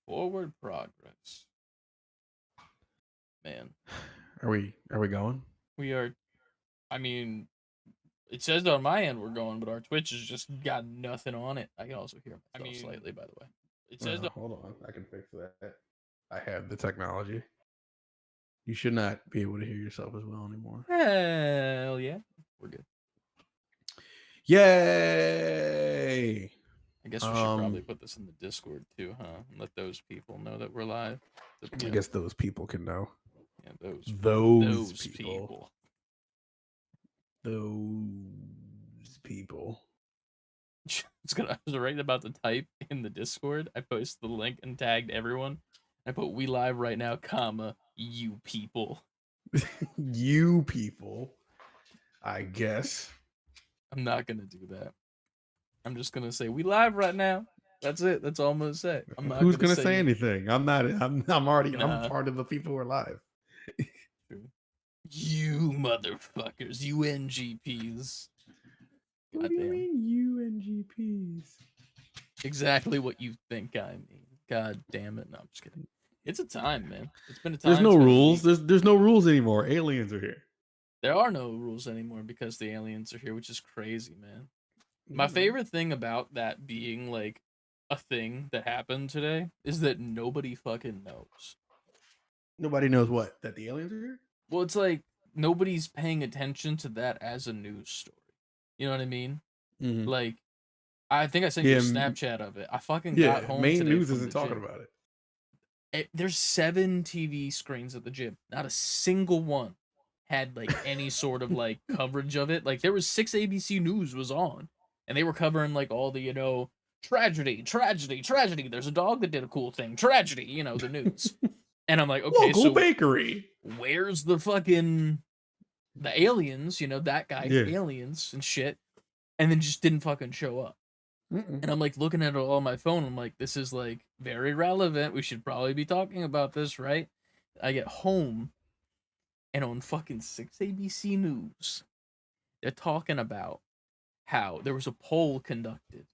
Forward progress. Man, Are we going? we are. I mean, it says on my end we're going, but our Twitch has just got nothing on it. I can also hear myself slightly, by the way. It says Hold on, I can fix that. I have the technology. You should not be able to hear yourself as well anymore. hell yeah, we're good. Yay! I guess we should probably put this in the Discord too, huh? And let those people know that we're live. I guess those people can know. Yeah, those people. Those people. I was right about to type in the Discord. I posted the link and tagged everyone. I put "we live right now," comma, you people. You people. I guess. I'm not gonna do that. I'm just gonna say "we live right now." That's it. That's all I'm gonna say. I'm not Who's gonna gonna say anything? I'm not. I'm already. I'm Nah. part of the people who are live. You motherfuckers, you NGPs. What do you mean, UNGPs? Exactly what you think I mean. God damn it. No, I'm just kidding. It's a time, man. It's been a time. There's no rules. There's no rules anymore. Aliens are here. There are no rules anymore because the aliens are here, which is crazy, man. My favorite thing about that being like a thing that happened today is that nobody fucking knows. Nobody knows what? That the aliens are here? Well, it's like nobody's paying attention to that as a news story. You know what I mean? Mm-hmm. Like, I think I sent you a Snapchat of it. I fucking got home main today news from isn't the talking gym. about it. There's 7 TV screens at the gym. Not a single one had like any sort of like coverage of it. Like there was 6 ABC News was on, and they were covering like all the tragedy. There's a dog that did a cool thing. Tragedy, the news. And I'm like, okay, local bakery. Where's the fucking the aliens? That guy, aliens and shit, and then just didn't fucking show up. And I'm like looking at it all on my phone. I'm like, this is like very relevant. We should probably be talking about this, right? I get home, and on fucking 6 ABC News, they're talking about how there was a poll conducted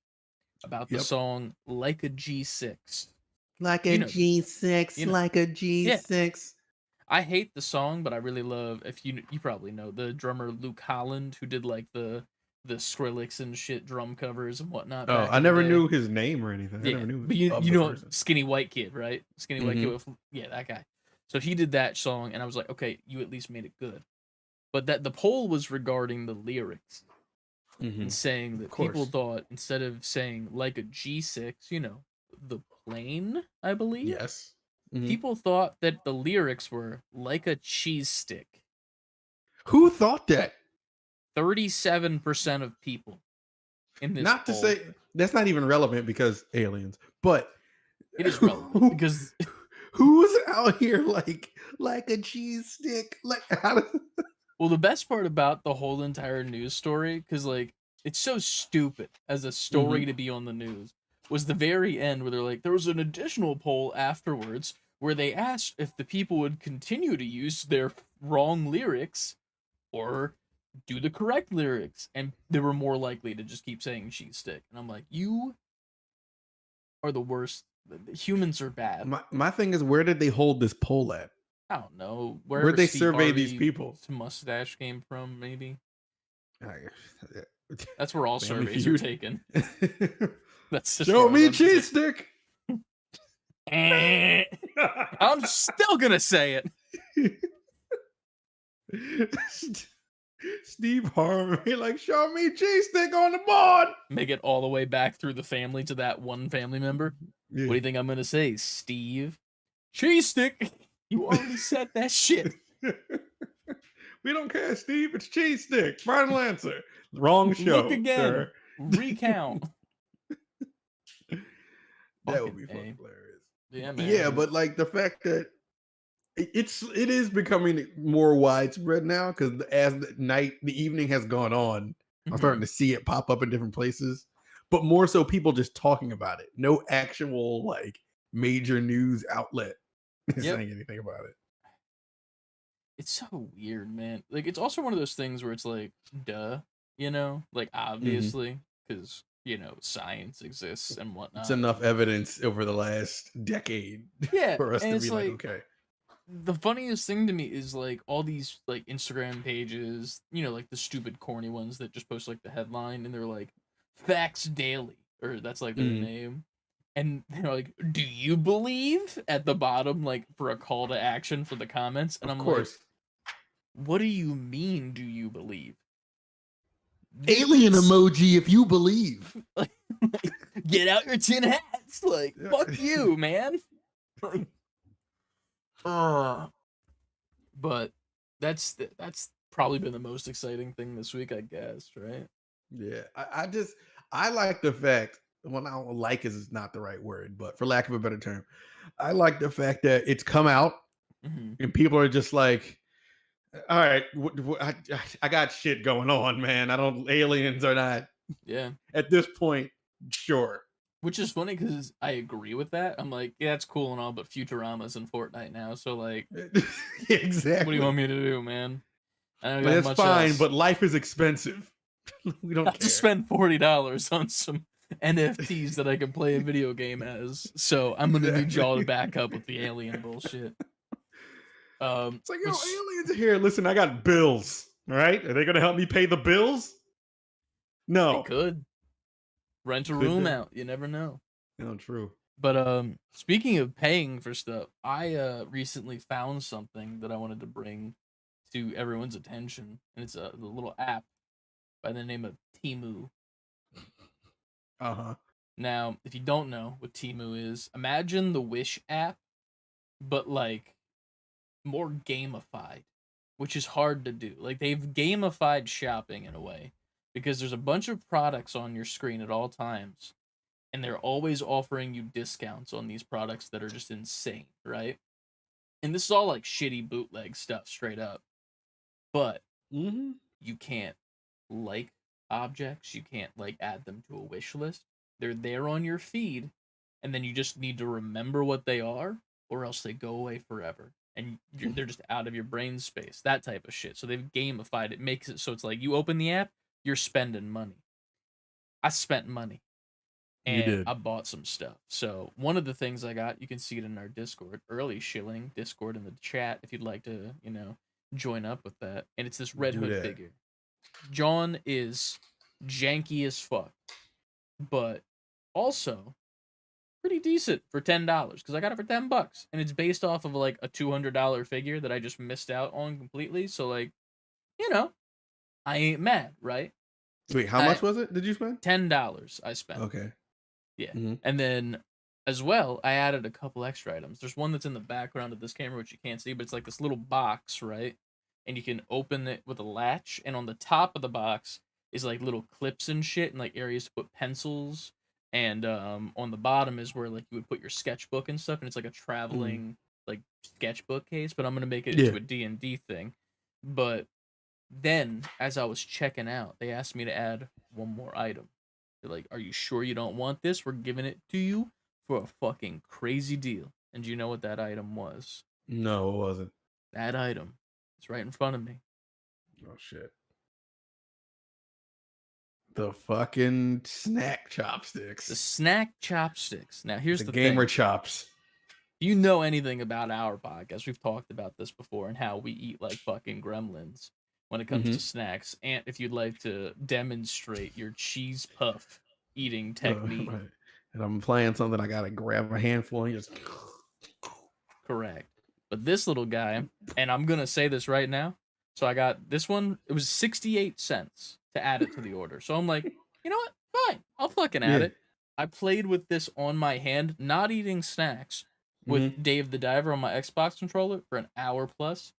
about the song "Like a G6." Like a G6, like a G6. I hate the song, but I really love. If you probably know the drummer Luke Holland, who did like the Skrillex and shit drum covers and whatnot. Oh, I never knew his name or anything. I never knew. But you know, skinny white kid, right? Skinny white kid with that guy. So he did that song, and I was like, okay, you at least made it good. But that the poll was regarding the lyrics and saying that people thought instead of saying like a G6, the plane, I believe. Yes. People thought that the lyrics were like a cheese stick. Who thought that? 37% of people in this Not poll. To say that's not even relevant because aliens, but it is relevant because who's out here like a cheese stick? Like well, the best part about the whole entire news story, because like it's so stupid as a story to be on the news, was the very end where they're like, there was an additional poll afterwards where they asked if the people would continue to use their wrong lyrics or do the correct lyrics, and they were more likely to just keep saying cheese stick. And I'm like, you are the worst. Humans are bad. My thing is, where did they hold this poll at? I don't know. Where'd they survey these people? Mustache came from, maybe. That's where all surveys are taken. That's just show me cheese stick. I'm still gonna say it. Steve Harvey, like, show me cheese stick on the board. Make it all the way back through the family to that one family member. Yeah. What do you think I'm gonna say, Steve? Cheese stick. You already said that shit. We don't care, Steve. It's cheese stick. Final answer. Wrong show. Look again. Sir. Recount. That would be fucking hilarious. Yeah, man. Yeah, but like the fact that it is becoming more widespread now because as the evening has gone on, I'm starting to see it pop up in different places. But more so, people just talking about it. No actual like major news outlet saying anything about it. It's so weird, man. Like, it's also one of those things where it's like, duh, like, obviously, because, science exists and It's whatnot. enough evidence over the last decade Yeah, for us and to it's be like, like okay. the funniest thing to me is like all these like Instagram pages, like the stupid corny ones that just post like the headline and they're like facts daily or that's like their Mm, name. And they're like, "Do you believe?" at the bottom like for a call to action for the comments and of I'm like, course. "What do you mean do you believe?" Alien emoji if you believe. Like, get out your tin hats. Like, fuck you, man. Like, but that's probably been the most exciting thing this week, I guess, right? Yeah. I like the fact, well, I don't like is not the right word, but for lack of a better term, I like the fact that it's come out Mm-hmm. and people are just like, all right, I got shit going on, man. I don't, aliens are not, Yeah. at this point, sure. Which is funny because I agree with that. I'm like, yeah, it's cool and all, but Futurama's in Fortnite now, so like, Yeah, what do you exactly. want me to do, man? I don't Like, got that's much fine, else. but life is expensive. We don't Not to care. spend $40 on some NFTs that I can play a video game as. So I'm gonna need y'all to Exactly. back up with the alien bullshit. It's like, yo, Which aliens are here. Listen, I got bills. All right. Are they going to help me pay the bills? they No. could rent a Could room they? out. You never know. No, true. But speaking of paying for stuff, I recently found something that I wanted to bring to everyone's attention, and it's a little app by the name of Timu. Uh huh. Now, if you don't know what Timu is, imagine the Wish app, but like more gamified, which is hard to do. Like they've gamified shopping in a way because there's a bunch of products on your screen at all times and they're always offering you discounts on these products that are just insane, right? And this is all like shitty bootleg stuff straight up. But Mm-hmm. you can't like objects, you can't like add them to a wish list. They're there on your feed and then you just need to remember what they are or else they go away forever and they're just out of your brain space, that type of shit. So they've gamified it, makes it so it's like you open the app, you're spending money. I spent money You and did. I bought some stuff. So one of the things I got, you can see it in our Discord, early shilling Discord in the chat if you'd like to, join up with that. And it's this Red Do Hood that. figure. John is janky as fuck, but also pretty decent for $10 because I got it for $10 and it's based off of like a $200 figure that I just missed out on completely. So like, you know, I ain't mad, right? Wait, how much was it? Did you spend? $10 I spent. Okay. Yeah. Mm-hmm. And then as well, I added a couple extra items. There's one that's in the background of this camera, which you can't see, but it's like this little box, right? And you can open it with a latch. And on the top of the box is like little clips and shit and like areas to put pencils. And on the bottom is where like you would put your sketchbook and stuff. And it's like a traveling like sketchbook case, but I'm gonna make it Yeah. into a D&D thing. But then as I was checking out, they asked me to add one more item. They're like, "Are you sure you don't want this? We're giving it to you for a fucking crazy deal." And do you know what that item was? No, it wasn't. That item is right in front of me. Oh shit. The fucking snack chopsticks. The snack chopsticks. Now, here's the gamer thing. chops. If you know anything about our podcast, we've talked about this before and how we eat like fucking gremlins when it comes to snacks. And if you'd like to demonstrate your cheese puff eating technique, Right. And I'm playing something, I gotta grab a handful and just. correct. But this little guy, and I'm gonna say this right now. So I got this one. It was 68 cents to add it to the order. So I'm like, you know what? Fine, I'll fucking add Yeah. it. I played with this on my hand, not eating snacks, with Dave the Diver on my Xbox controller for an hour plus.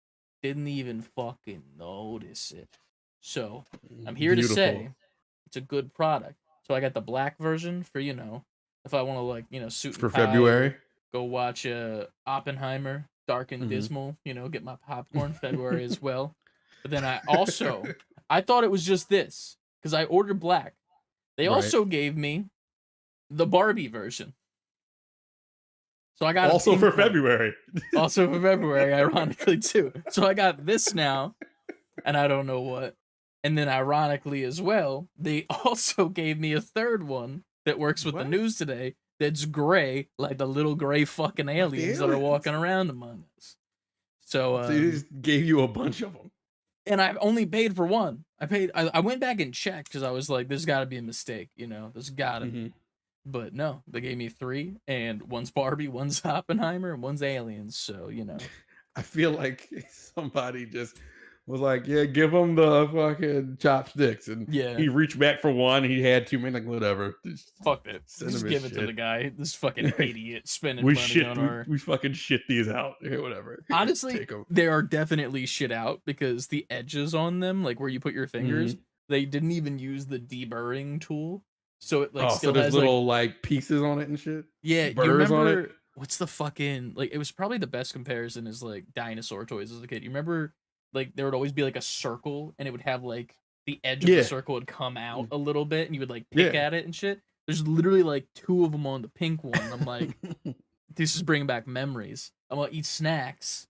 Didn't even fucking notice it. So I'm here to say it's a good product. So I got the black version for if I want to like suit for and tie, February. go watch Oppenheimer, Dark and Dismal, get my popcorn February as well. But then I thought it was just this because I ordered black. They also gave me the Barbie version. So I got also for February. Also for February, ironically too. So I got this now, and I don't know what. And then ironically as well, they also gave me a third one that works with the What? news today that's gray, like the little gray fucking Like the aliens that are aliens. walking around among us. So So they just gave you a bunch of them. and I've only paid for one. I went back and checked because I was like, there's gotta be a mistake, you know, there's gotta be. But no, they gave me 3, and one's Barbie, one's Oppenheimer, and one's Aliens. So, you know. I feel like somebody just was like, "Yeah, give him the fucking chopsticks," and Yeah. he reached back for one. He had too many, like whatever. Fuck it. Send Just him give his it to the shit. guy. This fucking idiot spending We money shit. on our. We fucking shit these out. Yeah, whatever. Honestly, Take 'em. they are definitely shit out because the edges on them, like where you put your fingers, they didn't even use the deburring tool. So it like Oh, still so there's has little like pieces on it and shit. yeah, you burrs on it? remember what's the fucking like it was probably the best comparison is like dinosaur toys as a kid. You remember like there would always be like a circle and it would have like the edge of Yeah. the circle would come out a little bit and you would like pick Yeah. at it and shit. There's literally like 2 of them on the pink one. I'm like, this is bringing back memories. I'm gonna eat snacks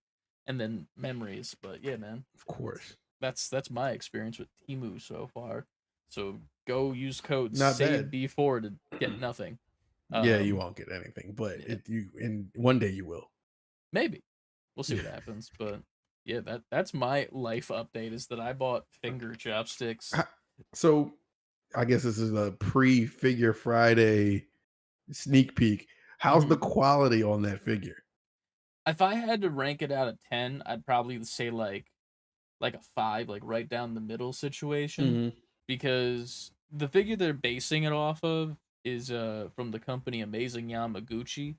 and then memories. But yeah, man, Of course. that's my experience with Temu so far. So go use code Not save bad. B4 to get nothing. Yeah, you Um, won't get anything, but yeah. in one day you will. Maybe. We'll see what happens. But yeah, that's my life update is that I bought finger chopsticks. So I guess this is a pre-figure Friday sneak peek. How's the quality on that figure? If I had to rank it out of 10, I'd probably say like a 5, like right down the middle situation. Because the figure they're basing it off of is from the company Amazing Yamaguchi,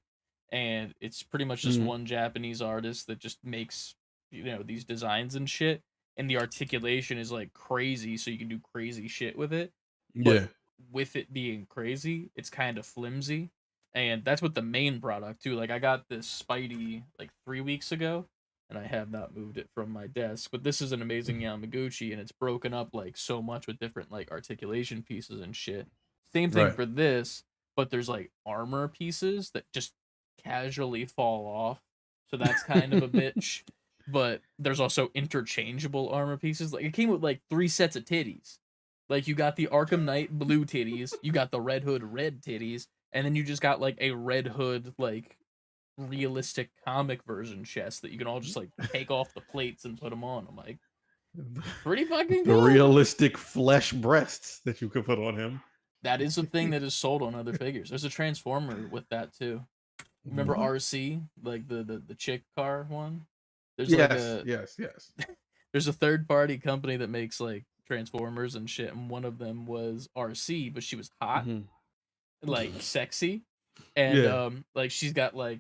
and it's pretty much just one Japanese artist that just makes these designs and shit, and the articulation is like crazy, so you can do crazy shit with it. Yeah. With it being crazy, it's kind of flimsy, and that's what the main product too. Like I got this Spidey like 3 weeks ago, and I have not moved it from my desk. But this is an Amazing Yamaguchi, and it's broken up like so much with different like articulation pieces and shit. Same thing Right. for this, but there's like armor pieces that just casually fall off, so that's kind of a bitch. But there's also interchangeable armor pieces. Like it came with like 3 sets of titties. Like you got the Arkham Knight blue titties, you got the Red Hood red titties, and then you just got like a Red Hood like realistic comic version chest that you can all just like take off the plates and put them on. I'm like, pretty fucking The good. realistic flesh breasts that you could put on him. That is a thing that is sold on other figures. There's a Transformer with that too. Remember What? RC, like the chick car one? There's Yes, like a yes. there's a third party company that makes like Transformers and shit, and one of them was RC, but she was hot, like sexy, and Yeah. like she's got like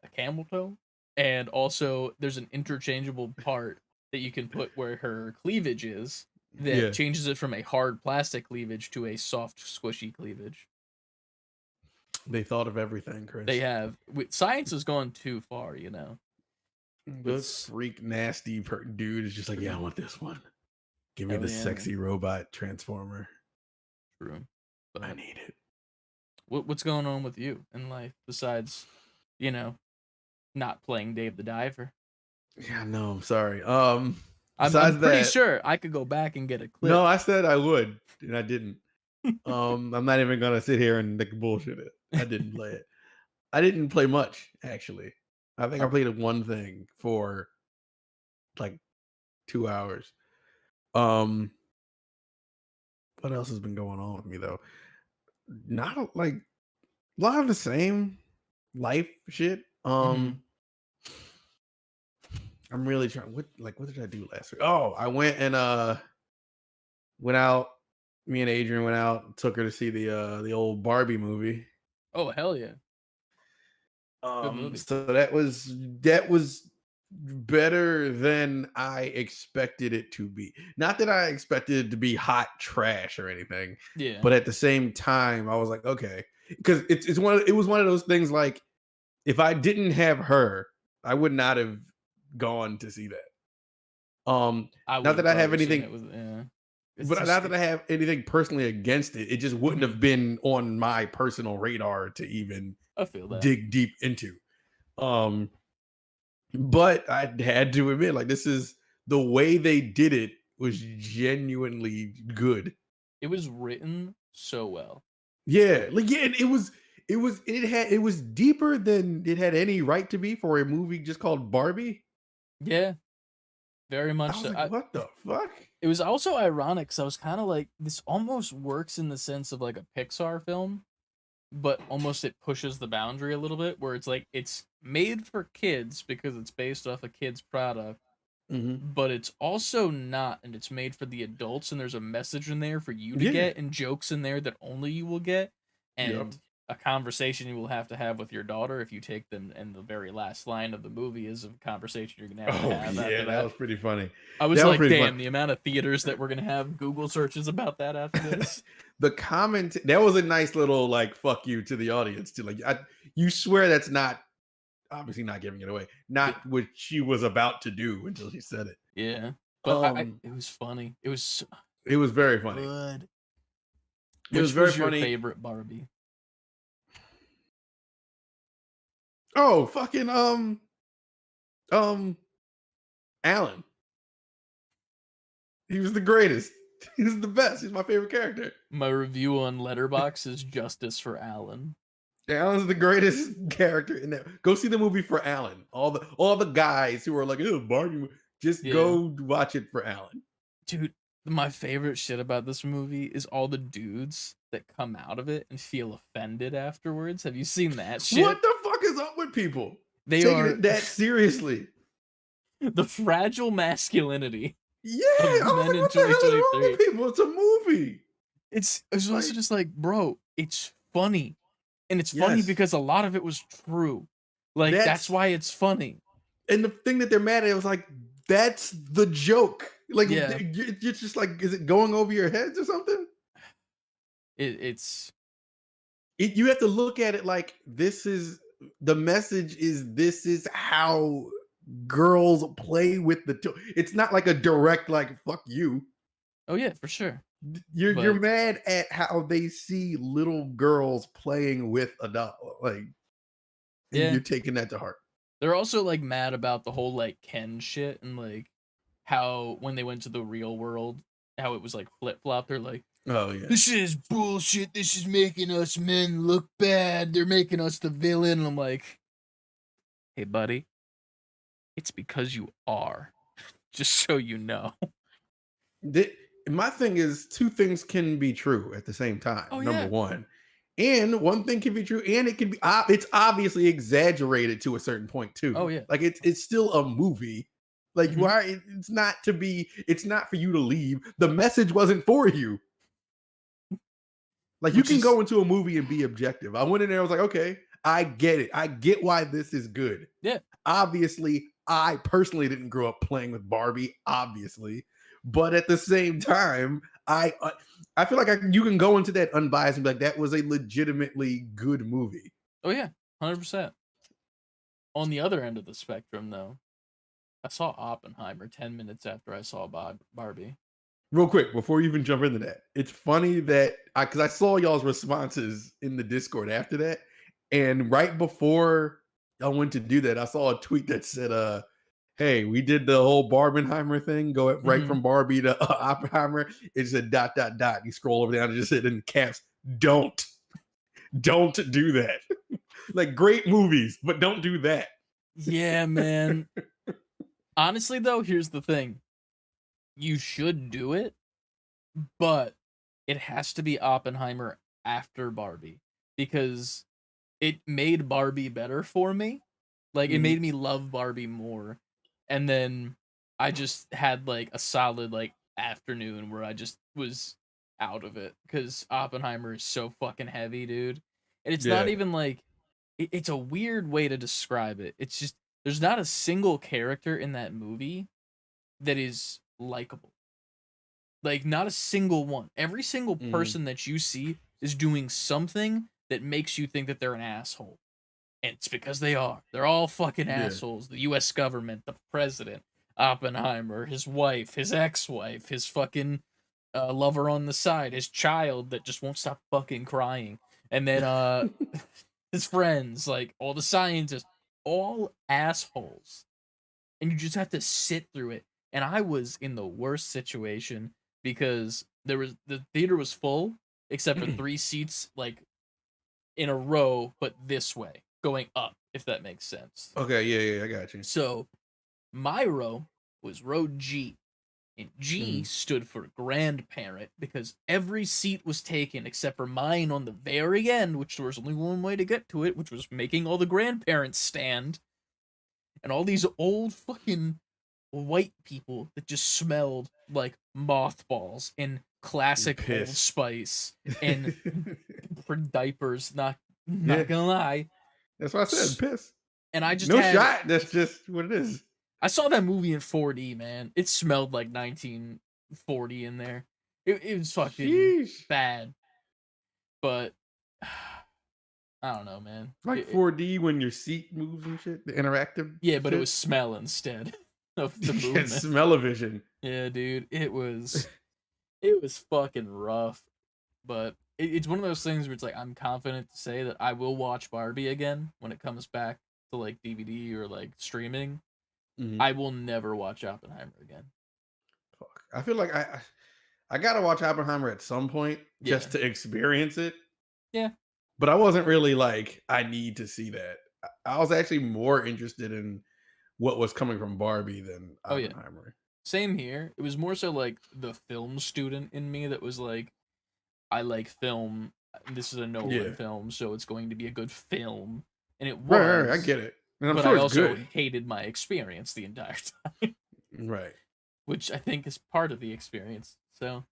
a camel toe, and also there's an interchangeable part that you can put where her cleavage is that Yeah. changes it from a hard plastic cleavage to a soft squishy cleavage. They thought of everything, Chris. They have science has gone too far, you know. This freak nasty dude is just like, yeah, I want this one. Give me Hell the yeah, sexy robot transformer. True. But I need it. what's going on with you in life besides, not playing Dave the Diver? Yeah, no, I'm sorry. I'm Besides pretty that, sure I could go back and get a clip. no, I said I would, and I didn't. I'm not even gonna sit here and like bullshit it. I didn't play it. I didn't play much, actually. I think I played one thing for like 2 hours. What else has been going on with me though? Not like a lot of the same life shit. I'm really trying. What did I do last week? Oh, I went and went out. Me and Adrian went out. Took her to see the old Barbie movie. Oh hell yeah! Good movie. So that was better than I expected it to be. Not that I expected it to be hot trash or anything. Yeah. But at the same time, I was like, okay, because it was one of those things. Like, if I didn't have her, I would not have gone to see that. Not that I have anything, but not that I have anything personally against it. It just wouldn't have been on my personal radar to even I feel that. dig deep into. But I had to admit, like, this is the way they did it was genuinely good. It was written so well. Yeah, like yeah, and it was deeper than it had any right to be for a movie just called Barbie. Yeah, very I much was so. like, what the fuck? It was also ironic because I was kind of like, this almost works in the sense of like a Pixar film, but almost it pushes the boundary a little bit, where it's like it's made for kids because it's based off a kid's product, Hmm. but it's also not, and it's made for the adults, and there's a message in there for you to Yeah. get, and jokes in there that only you will get, Yep. and a conversation you will have with your daughter if you take them. And the very last line of the movie is a conversation you're gonna Oh have yeah, after that that. was pretty funny. I was That was like, pretty funny. damn, the amount of theaters that we're gonna have Google searches about that after this. The comment that was a nice little like fuck you to the audience too. Like you swear that's not obviously not giving it away, Y- not what she was about to do until she said it. Yeah, but Um, it was funny. It was so it was very funny. good. It was Which very was your funny. favorite Barbie? Oh, fucking um Alan. He was the greatest. He was the best. He's my favorite character. My review on Letterbox is Justice for Alan. Alan's the greatest character in that. Go see the movie for Alan. All the guys who are like, oh, Barbie, just Yeah, go watch it for Alan. dude. My favorite shit about this movie is all the dudes that come out of it and feel offended afterwards. Have you seen that shit? What the fuck is up with people They taking are it that seriously? the fragile masculinity Yeah, of I was men like, in what the hell is wrong 2023. with people? It's a movie. It's also Like, just like, bro, it's funny. And it's funny yes, because a lot of it was true. Like, that's that's why it's funny. and the thing that they're mad at was like, that's the joke. Like, Yeah, you're just like, is it going over your heads or something? it's You have to look at it like this is the message is this is how girls play with the it's not like a direct like fuck you. oh yeah, for sure. You're But mad at how they see little girls playing with a doll, like, and yeah, you're taking that to heart. they're also like mad about the whole like Ken shit, and like how when they went to the real world, how it was like flip flop. They're like, Oh yeah, this is bullshit. This is making us men look bad. They're making us the villain. And I'm like, hey, buddy, it's because you are. Just so you know. My thing is two things can be true at the same time. Oh Number yeah. one, and one thing can be true, and it can be it's obviously exaggerated to a certain point Oh too. yeah. Like it's still a movie. Like Mhm. why it's not to be. It's not for you to leave. The message wasn't for you. Like you Which can is go into a movie and be objective. I went in there. I was like, okay, I get it. I get why this is good. yeah. Obviously, I personally didn't grow up playing with Barbie, obviously, but at the same time, I feel like you can go into that unbiased and be like, that was a legitimately good movie. Oh yeah. 100%. On the other end of the spectrum, though, I saw Oppenheimer 10 minutes after I saw Barbie. Real quick, before you even jump into that, it's funny that because I saw y'all's responses in the Discord after that, and right before I went to do that, I saw a tweet that said, hey, we did the whole Barbenheimer thing, go right Mhm. from Barbie to Oppenheimer. It said dot dot dot. You scroll over down and just said in caps, don't do that. Like great movies, but don't do that. Yeah, man. Honestly, though, here's the thing. You should do it, but it has to be Oppenheimer after Barbie because it made Barbie better for me. Like it Mhm. made me love Barbie more. And then I just had like a solid like afternoon where I just was out of it cuz Oppenheimer is so fucking heavy, dude. And it's not Yeah. even like it's a weird way to describe it. It's just there's not a single character in that movie that is likable. Like not a single one. Every single Mhm. person that you see is doing something that makes you think that they're an asshole. And it's because they are. They're all fucking Yeah. assholes. The US government, the president, Oppenheimer, his wife, his ex-wife, his fucking lover on the side, his child that just won't stop fucking crying. And then his friends, like all the scientists, all assholes. And you just have to sit through it. and I was in the worst situation because the theater was full except for 3 seats like in a row, but this way, going up, if that makes sense. Okay, yeah, I got you. So my row was row G, and G stood for grandparent because every seat was taken except for mine on the very end, which there was only one way to get to it, which was making all the grandparents stand. And all these old fucking white people that just smelled like mothballs and classic Old Piss. Spice and for diapers. Not Yeah. gonna lie. That's what I said. Piss. And I just no shot. That's just what it is. I saw that movie in 4D, man. It smelled like 1940 in there. It was fucking Sheesh. bad. But I don't know, man. Like 4D when your seat moves and shit. The interactive. Yeah, but shit. it was smell instead of the movement. Smell-o-vision. Yeah, dude. It was fucking rough. But it's one of those things where it's like I'm confident to say that I will watch Barbie again when it comes back to like DVD or like streaming. I will never watch Oppenheimer again. Fuck. I feel like I gotta watch Oppenheimer at some point just to experience it. Yeah. But I wasn't really like, I need to see that. I was actually more interested in what was coming from Barbie than Oppenheimer. Yeah. Same here. It was more so like the film student in me that was like, I like film. This is a Nolan film, so it's going to be a good film. And it was. Right, I get it. And I'm but sure I also good. hated my experience the entire time. Right. Which I think is part of the experience. So,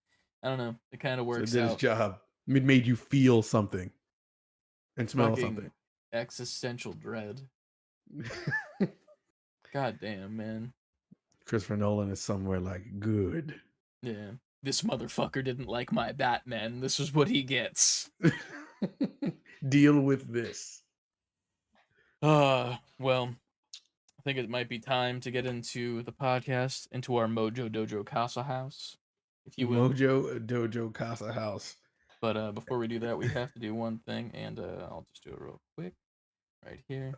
I don't know. It kind of works so it did its job. It made you feel something. And smell something. Existential dread. God damn, man. Christopher Nolan is somewhere like good. Yeah. This motherfucker didn't like my Batman. This is what he gets. Deal with this. Well, I think it might be time to get into the podcast, into our Mojo Dojo Casa house, if you will. Mojo Dojo Casa house. But before we do that, we have to do one thing, and I'll just do it real quick, right here.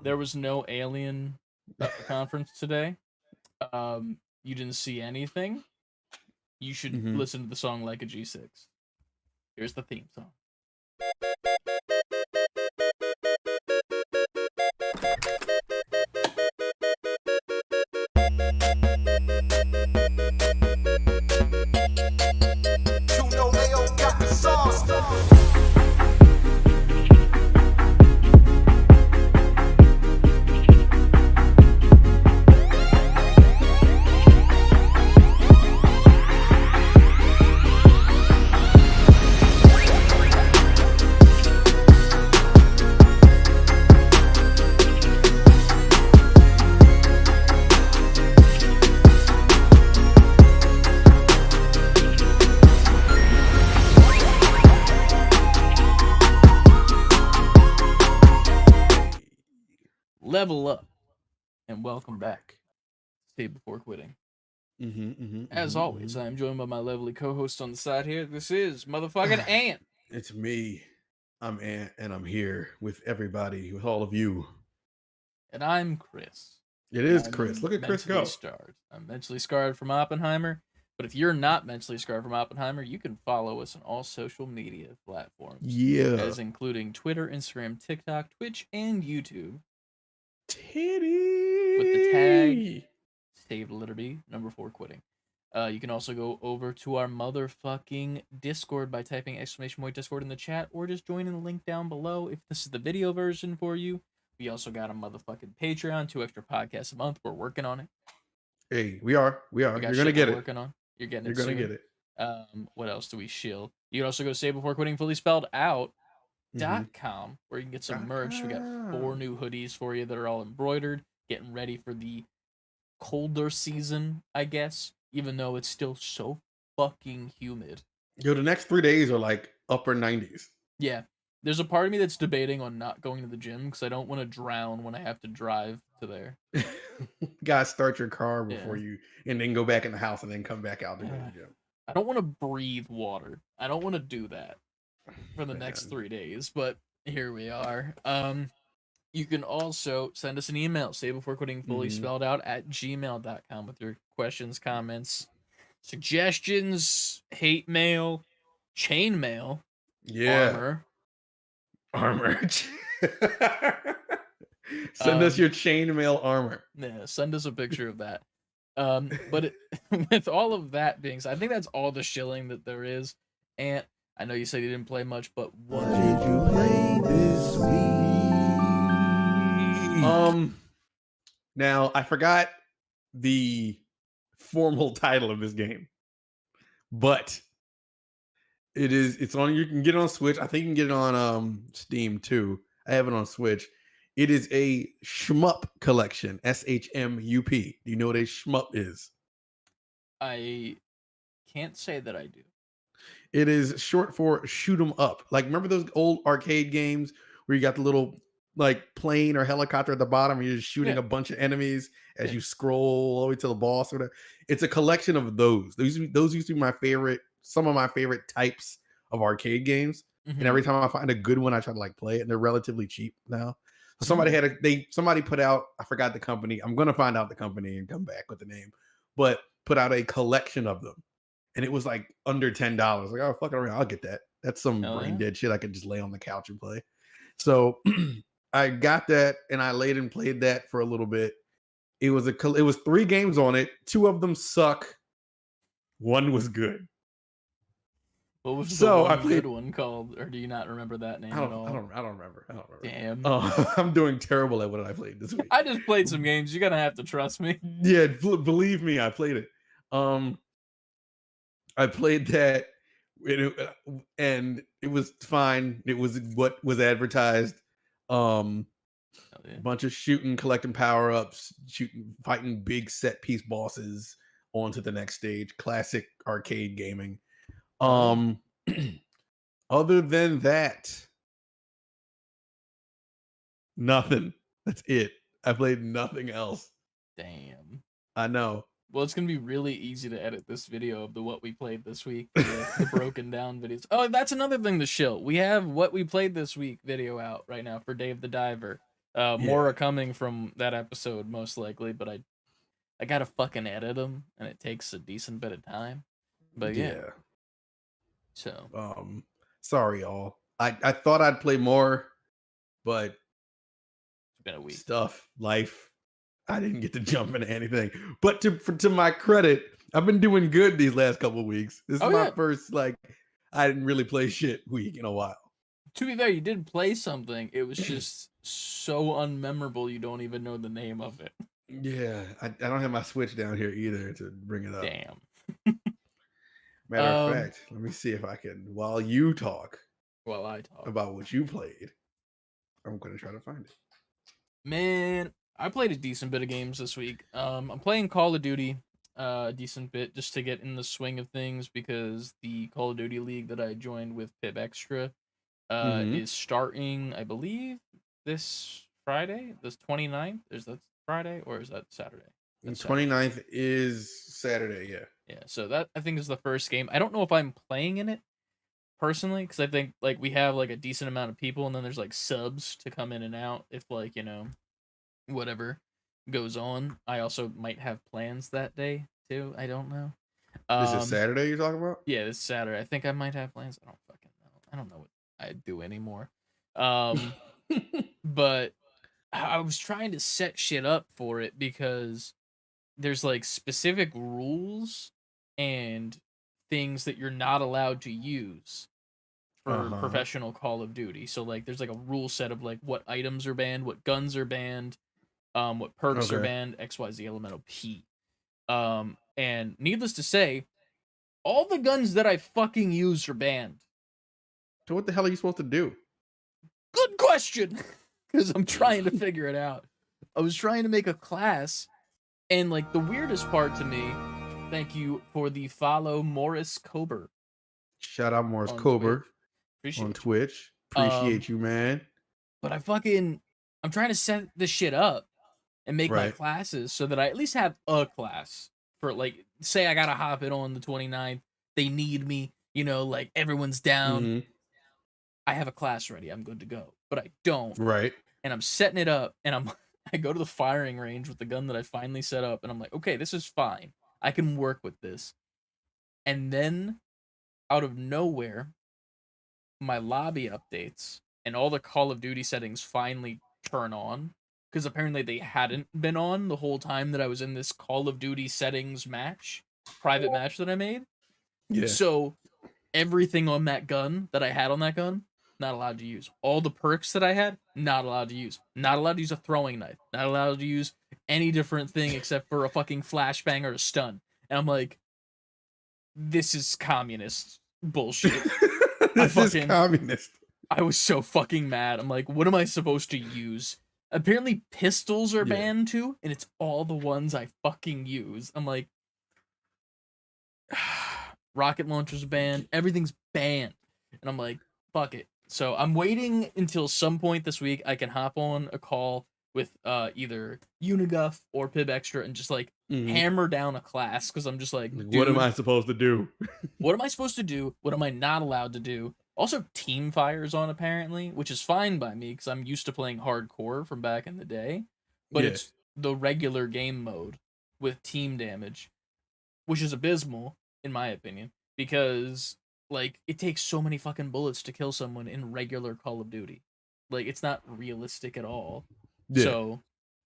There was no Alien conference today. You didn't see anything. You should listen to the song Like a G6. Here's the theme song. Level up, and welcome back. Stay before quitting. As always, I am joined by my lovely co-host on the side here. This is motherfucking Ant. It's me. I'm Ant, and I'm here with everybody, with all of you. And I'm Chris. It is Chris. Look at Chris go. I'm mentally scarred from Oppenheimer. But if you're not mentally scarred from Oppenheimer, you can follow us on all social media platforms. Yeah. As including Twitter, Instagram, TikTok, Twitch, and YouTube. Titty. With the tag Save Liberty, number 4 quitting. You can also go over to our motherfucking Discord by typing !Discord in the chat, or just joining the link down below if this is the video version for you. We also got a motherfucking Patreon, 2 extra podcasts a month. We're working on it. Hey, we are. You're gonna get it. Working on. You're getting it. You're gonna get it. What else do we shill? You can also go to Save Before Quitting fully spelled out. .com, where you can get some merch. We got 4 new hoodies for you that are all embroidered, getting ready for the colder season, I guess, even though it's still so fucking humid. Yo, the next 3 days are like upper 90s. Yeah, there's a part of me that's debating on not going to the gym because I don't want to drown when I have to drive to there. Gotta start your car before you, and then go back in the house and then come back out to go to the gym. I don't want to breathe water. I don't want to do that for the next 3 days, but here we are. You can also send us an email, say before quitting fully Mhm. spelled out at gmail.com with your questions, comments, suggestions, hate mail, chain mail, Yeah. armor. Armor. Send us Um, your chainmail armor. yeah, send us a picture of that. But with all of that being said, I think that's all the shilling that there is. And I know you said you didn't play much, but what did you play this week? Now I forgot the formal title of this game, but it's on, you can get it on Switch. I think you can get it on Steam too. I have it on Switch. It is a shmup collection. SHMUP. Do you know what a shmup is? I can't say that I do. It is short for shoot 'em up. Like, remember those old arcade games where you got the little like plane or helicopter at the bottom and you're just shooting Yeah. a bunch of enemies as Yeah. you scroll all the way to the boss or whatever. It's a collection of those. Those used to be my favorite, some of my favorite types of arcade games. And every time I find a good one, I try to like play it, and they're relatively cheap now. So somebody put out, I forgot the company. I'm gonna find out the company and come back with the name, but put out a collection of them. And it was like under $10. Like, oh, fuck it around, I'll get that. That's some Hell brain yeah. dead shit I could just lay on the couch and play. So I got that and I laid and played that for a little bit. It was 3 games on it. 2 of them suck. 1 was good. What was the So I one good played. one called, or do you not remember that name I at don't. all? I don't remember. I don't remember. Damn. I'm doing terrible at what I played this week. I just played some games. You're gonna have to trust me. Yeah, believe me, I played it. I played that, and it was fine. It was what was advertised. Hell yeah. A bunch of shooting, collecting power ups, fighting big set piece bosses on to the next stage. Classic arcade gaming. Oh. Other than that, nothing. That's it. I played nothing else. Damn. I know. Well, it's gonna be really easy to edit this video of the what we played this week, the broken down videos. Oh, that's another thing to shill. We have what we played this week video out right now for Dave the Diver. More Yeah. are coming from that episode most likely, but I gotta fucking edit them, and it takes a decent bit of time. But yeah. So Sorry, y'all. I thought I'd play more, but it's been a week. Stuff, life. I didn't get to jump into anything. But to my credit, I've been doing good these last couple of weeks. This is my first I didn't really play shit week in a while. To be fair, you did play something. It was just so unmemorable you don't even know the name of it. Yeah, I don't have my Switch down here either to bring it up. Damn. Matter of fact, let me see if I can, while you talk, while I talk about what you played, I'm going to try to find it. Man, I played a decent bit of games this week. I'm playing Call of Duty a decent bit just to get in the swing of things because the Call of Duty League that I joined with Pib Extra is starting, I believe, this Friday, this 29th. Is that Friday or is that Saturday? The 29th is Saturday, yeah. Yeah, so that I think is the first game. I don't know if I'm playing in it personally because I think like we have like a decent amount of people and then there's like subs to come in and out if like, you know, whatever goes on. I also might have plans that day too. I don't know. This is Saturday you're talking about? Yeah, this Saturday. I think I might have plans. I don't fucking know. I don't know what I do anymore. But I was trying to set shit up for it because there's like specific rules and things that you're not allowed to use for professional Call of Duty. So like there's like a rule set of like what items are banned, what guns are banned, what perks are banned, XYZ elemental P. And needless to say, all the guns that I fucking use are banned. So what the hell are you supposed to do? Good question. Because I'm trying to figure it out. I was trying to make a class, and like the weirdest part to me, thank you for the follow, Morris Kober. Shout out Morris Kober on Twitch. Appreciate you, man. But I'm trying to set this shit up and make my classes so that I at least have a class for like, say I gotta hop in on the 29th. They need me, you know, like everyone's down. I have a class ready. I'm good to go. But I don't. Right. and I'm setting it up, and I go to the firing range with the gun that I finally set up, and I'm like, okay, this is fine. I can work with this. And then out of nowhere, my lobby updates and all the Call of Duty settings finally turn on, because apparently they hadn't been on the whole time that I was in this Call of Duty settings private match that I made. Yeah. So everything on that gun that I had on that gun, not allowed to use. All the perks that I had, not allowed to use. Not allowed to use a throwing knife. Not allowed to use any different thing except for a fucking flashbang or a stun. And I'm like, this is communist bullshit. This is communist. I was so fucking mad. I'm like, what am I supposed to use? Apparently pistols are banned too, and it's all the ones I fucking use. I'm like, rocket launchers banned, everything's banned. And I'm like, fuck it. So I'm waiting until some point this week I can hop on a call with either Uniguff or Pib Extra and just like hammer down a class, because I'm just like, what am I supposed to do? What am I supposed to do? What am I not allowed to do? Also, team fire's on apparently, which is fine by me because I'm used to playing hardcore from back in the day. But it's the regular game mode with team damage, which is abysmal in my opinion, because like it takes so many fucking bullets to kill someone in regular Call of Duty. Like it's not realistic at all. Yeah. So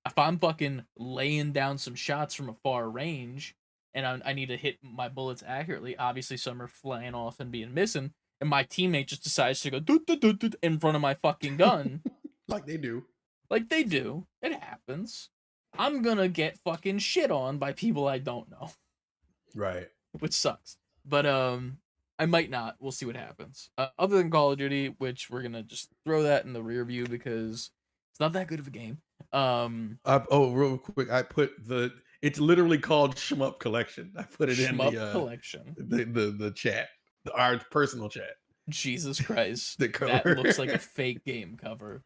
if I'm fucking laying down some shots from a far range and I need to hit my bullets accurately, obviously some are flying off and being missing, and my teammate just decides to go doot, doot, doot, doot, in front of my fucking gun. Like they do. Like they do. It happens. I'm gonna get fucking shit on by people I don't know. Right. Which sucks. But I might not. We'll see what happens. Other than Call of Duty, which we're gonna just throw that in the rear view because it's not that good of a game. Real quick, I put it's literally called Shmup Collection. I put it in Collection. The chat, our personal chat. Jesus Christ. That looks like a fake game cover.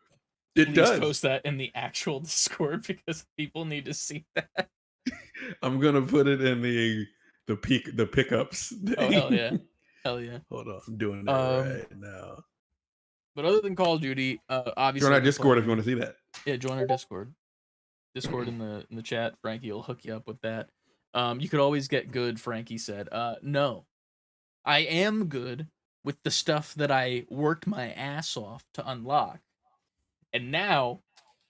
It does. Please post that in the actual Discord because people need to see that. I'm gonna put it in the pickups. Oh hell yeah. Hell yeah. Hold on, I'm doing that right now. But other than Call of Duty, obviously join our Discord if you want to see that. Yeah, join our Discord. Discord in the chat. Frankie will hook you up with that. You could always get good, Frankie said. No. I am good with the stuff that I worked my ass off to unlock. And now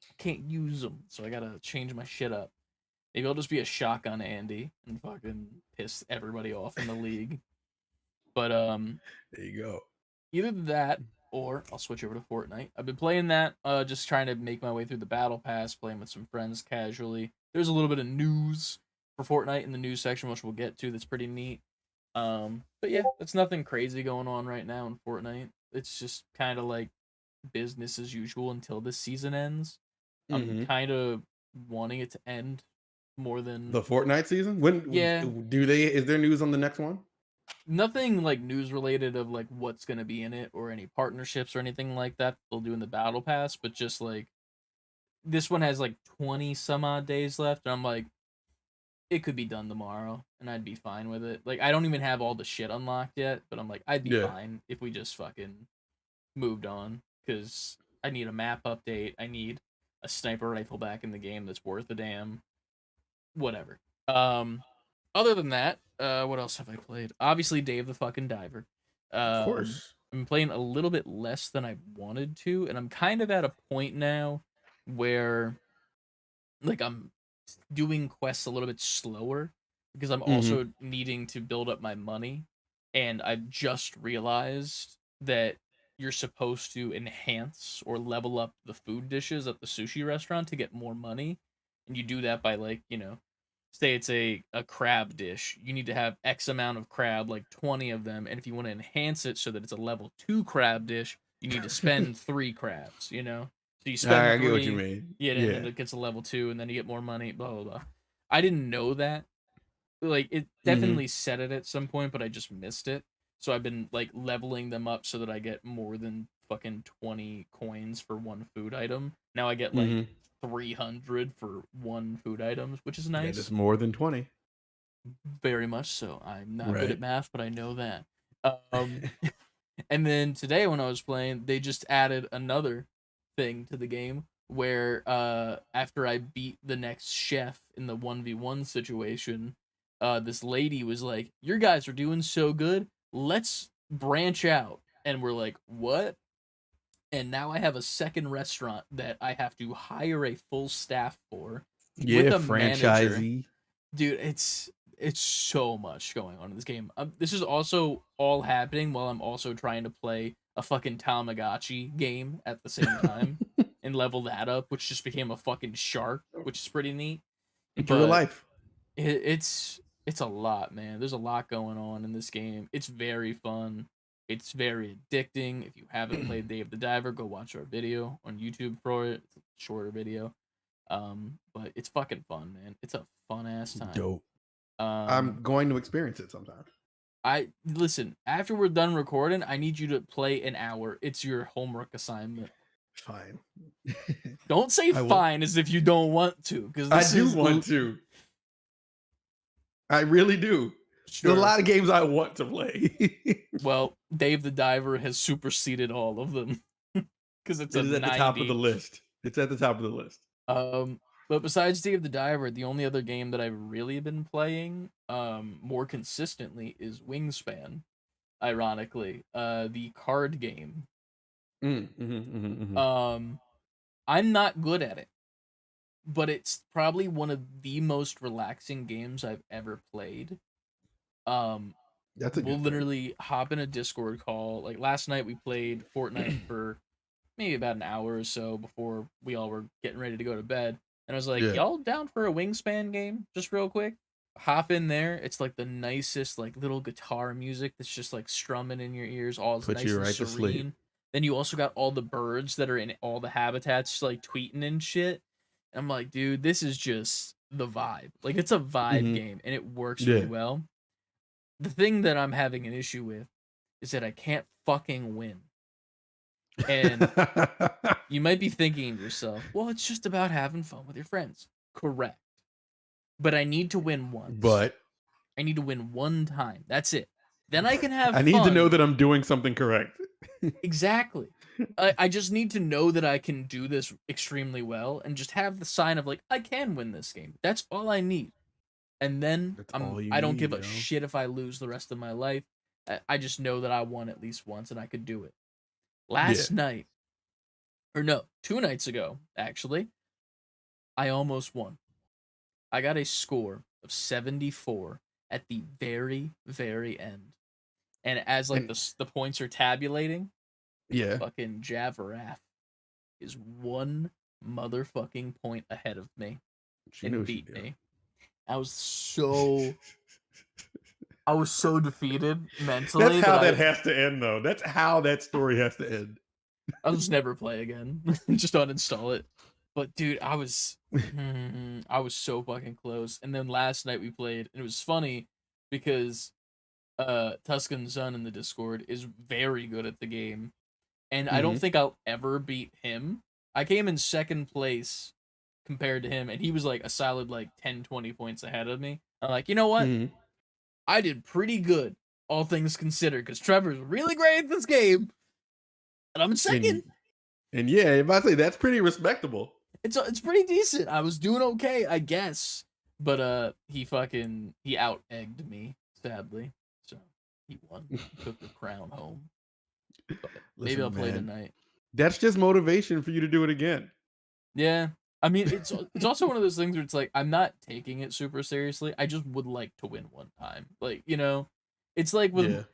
I can't use them, so I gotta change my shit up. Maybe I'll just be a shotgun Andy and fucking piss everybody off in the league. But there you go. Either that or I'll switch over to Fortnite. I've been playing that, just trying to make my way through the battle pass, playing with some friends casually. There's a little bit of news for Fortnite in the news section, which we'll get to. That's pretty neat. But yeah, it's nothing crazy going on right now in Fortnite. It's just kind of like business as usual until this season ends. I'm kind of wanting it to end more than the Fortnite season. When? Yeah. Is there news on the next one? Nothing like news related of like what's gonna be in it or any partnerships or anything like that they'll do in the battle pass, but just like this one has like 20 some odd days left, and I'm like, it could be done tomorrow and I'd be fine with it. Like I don't even have all the shit unlocked yet, but I'm like, I'd be fine if we just fucking moved on, because I need a map update, I need a sniper rifle back in the game that's worth a damn. Whatever. Other than that, what else have I played? Obviously, Dave the fucking Diver. Of course. I'm playing a little bit less than I wanted to, and I'm kind of at a point now where, like, I'm doing quests a little bit slower because I'm also needing to build up my money, and I've just realized that you're supposed to enhance or level up the food dishes at the sushi restaurant to get more money, and you do that by, like, you know, say it's a crab dish, you need to have X amount of crab, like 20 of them, and if you want to enhance it so that it's a level 2 crab dish, you need to spend 3 crabs, you know? So you spend I get what you mean. Yeah, and then it gets a level 2, and then you get more money, blah, blah, blah. I didn't know that. Like, it definitely said it at some point, but I just missed it. So I've been, like, leveling them up so that I get more than fucking 20 coins for one food item. Now I get, like, 300 for one food items, which is nice. Yeah, that's more than 20. Very much so. I'm not good at math, but I know that. And then today when I was playing, they just added another thing to the game where after I beat the next chef in the 1v1 situation, this lady was like, "Your guys are doing so good. Let's branch out." And we're like, "What?" And now I have a second restaurant that I have to hire a full staff for Yeah, with a manager. franchisee. Dude, it's so much going on in this game. This is also all happening while I'm also trying to play a fucking Tamagotchi game at the same time and level that up, which just became a fucking shark, which is pretty neat. It's real But life. it's a lot, man. There's a lot going on in this game. It's very fun. It's very addicting. If you haven't played Dave the Diver, go watch our video on YouTube for it. It's a shorter video. But it's fucking fun, man. It's a fun ass time. Dope. I'm Um, going to experience it sometime. I listen. After we're done recording, I need you to play an hour. It's your homework assignment. Fine. Don't say I will. fine as if you don't want to, because I do want to. I really do. Sure. There's a lot of games I want to play. Well, Dave the Diver has superseded all of them because it's It is a at the 90. top of the list. It's at the top of the list. But besides Dave the Diver, the only other game that I've really been playing more consistently is Wingspan. Ironically, the card game. I'm not good at it, but it's probably one of the most relaxing games I've ever played. That's a We'll good literally hop in a Discord call. Like last night, we played Fortnite for maybe about an hour or so before we all were getting ready to go to bed. And I was like, Yeah. y'all down for a Wingspan game? Just real quick. Hop in there. It's like the nicest, like little guitar music that's just like strumming in your ears. All Put nice you and right to sleep. serene. Then you also got all the birds that are in all the habitats, like tweeting and shit. And I'm like, dude, this is just the vibe. Like it's a vibe game, and it works really Yeah. well. The thing that I'm having an issue with is that I can't fucking win. And you might be thinking to yourself, well, it's just about having fun with your friends. Correct. But I need to win once. But I need to win one time. That's it. Then I can have I need to know that I'm doing something correct. Exactly. I just need to know that I can do this extremely well and just have the sign of like, I can win this game. That's all I need. And then That's all you I don't need, give a yo. shit if I lose the rest of my life. I just know that I won at least once and I could do it. Last night, or no, 2 nights ago, actually, I almost won. I got a score of 74 at the very, very end. And as like And- the points are tabulating, Yeah. fucking Javarath is 1 motherfucking point ahead of me She and knows she beat did. me. I was so defeated mentally. That's how that has to end, though. That's how that story has to end. I'll just never play again. Just uninstall it. But dude, I was so fucking close. And then last night we played, and it was funny because Tuscan Sun in the Discord is very good at the game. And I don't think I'll ever beat him. I came in second place compared to him, and he was like a solid like 10-20 points ahead of me. I'm like, you know what? I did pretty good, all things considered, because Trevor's really great at this game. And I'm in second. And yeah, if I say that's pretty respectable. It's pretty decent. I was doing okay, I guess. But he out egged me, sadly. So he won. He took the crown home. But maybe I'll play tonight. That's just motivation for you to do it again. Yeah. I mean, it's also one of those things where it's like I'm not taking it super seriously. I just would like to win one time. Like, you know, it's like with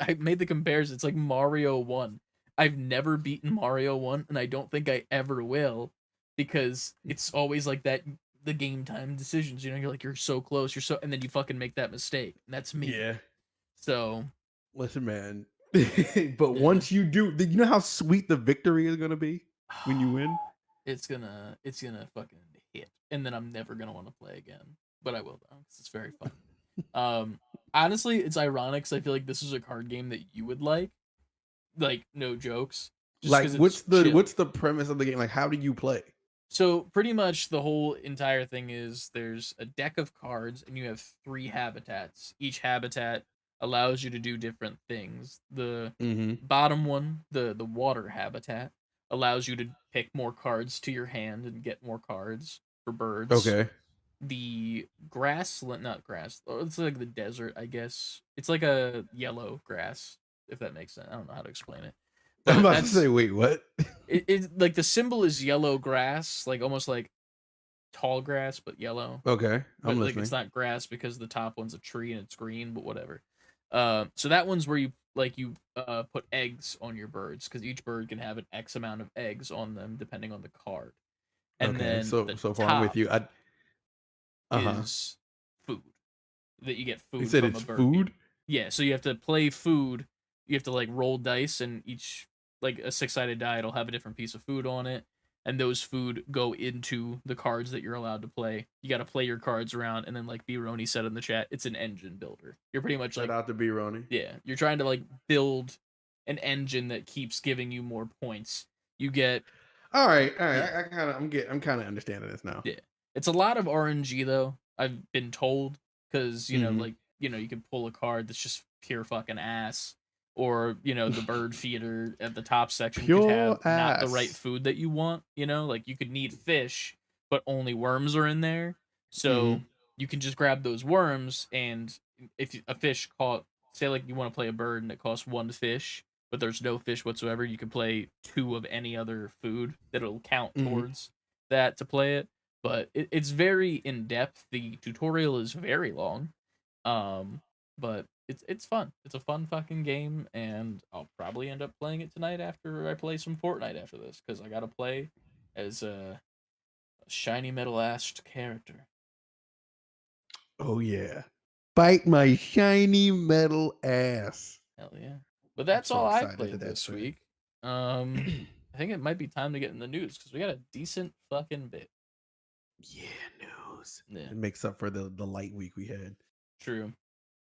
I made the comparison. It's like Mario 1. I've never beaten Mario 1, and I don't think I ever will, because it's always like that, the game time decisions, you know, you're like, you're so close, and then you fucking make that mistake. And that's me. Yeah. So listen, man. But once you do, you know how sweet the victory is gonna be when you win? It's gonna fucking hit. And then I'm never gonna want to play again. But I will though, because it's very fun. Honestly, it's ironic because I feel like this is a card game that you would like. Like, no jokes. Like, what's the premise of the game? Like, how do you play? So pretty much the whole entire thing is there's a deck of cards and you have 3 habitats. Each habitat allows you to do different things. The bottom one, the water habitat, allows you to pick more cards to your hand and get more cards for birds. Okay. The not grass. It's like the desert, I guess. It's like a yellow grass, if that makes sense. I don't know how to explain it. I'm But about to say, wait, what? it like the symbol is yellow grass, like almost like tall grass but yellow. Okay, But I'm like listening. it's not grass because the top one's a tree and it's green, but whatever. So that one's where you put eggs on your birds because each bird can have an X amount of eggs on them depending on the card. And Okay, then so the so far I'm with top you. Uh-huh. is food that you get You food said from a it's bird. food? Yeah, so you have to play food. You have to like roll dice, and each like a six-sided die it'll have a different piece of food on it, and those food go into the cards that you're allowed to play. You got to play your cards around, and then like B Roni said in the chat, it's an engine builder. You're pretty much Shout like out to B Roni. yeah, you're trying to like build an engine that keeps giving you more points. You get All right. Yeah. I'm kind of understanding this now. yeah. It's a lot of RNG though. I've been told because Mhm. you can pull a card that's just pure fucking ass, or the bird feeder at the top section could have Pure not the right ass. food that you want. Like you could need fish, but only worms are in there. So Mhm. you can just grab those worms, and if a fish caught, say like you want to play a bird and it costs one fish, but there's no fish whatsoever, you can play two of any other food that'll count Mhm. towards that to play it. But it's very in depth. The tutorial is very long, but it's fun. It's a fun fucking game, and I'll probably end up playing it tonight after I play some Fortnite after this because I gotta play as a shiny metal ass character. Oh yeah. Bite my shiny metal ass. Hell yeah! But I'm that's so all I excited played that that's this back. week. I think it might be time to get in the news because we got a decent fucking bit. Yeah, news. Yeah, It makes up for the light week we had. true.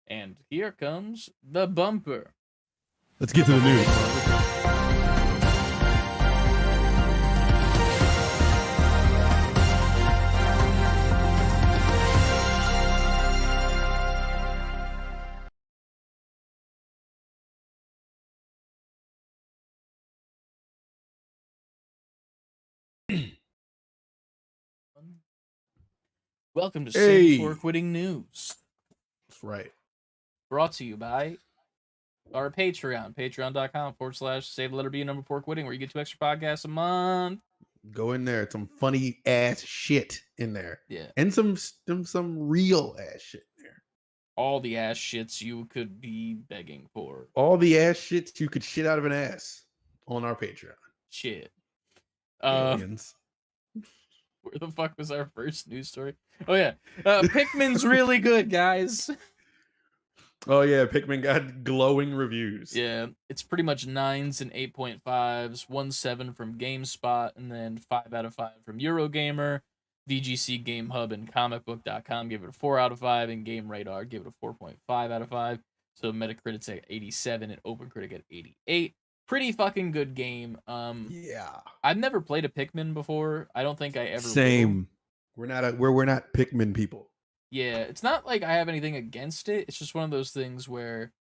And here comes the bumper. Let's get to the news. Welcome to Save Hey, Before Quitting News. that's right. Brought to you by our Patreon, patreon.com/save the letter B number 4 quitting, where you get 2 extra podcasts a month. Go in there. Some funny ass shit in there. Yeah. And some real ass shit in there. All the ass shits you could be begging for. All the ass shits you could shit out of an ass on our Patreon. Shit. Aliens. Where the fuck was our first news story? Oh yeah. Pikmin's really good, guys. Oh yeah, Pikmin got glowing reviews. Yeah, it's pretty much 9s and 8.5s, 1.7 from GameSpot, and then 5 out of 5 from Eurogamer. VGC Game Hub and comicbook.com give it a 4 out of 5, and Game Radar give it a 4.5 out of 5. So Metacritic's at 87 and OpenCritic at 88. Pretty fucking good game. Yeah. I've never played a Pikmin before. I don't think I ever Same. will. We're not Pikmin people. Yeah, it's not like I have anything against it. It's just one of those things where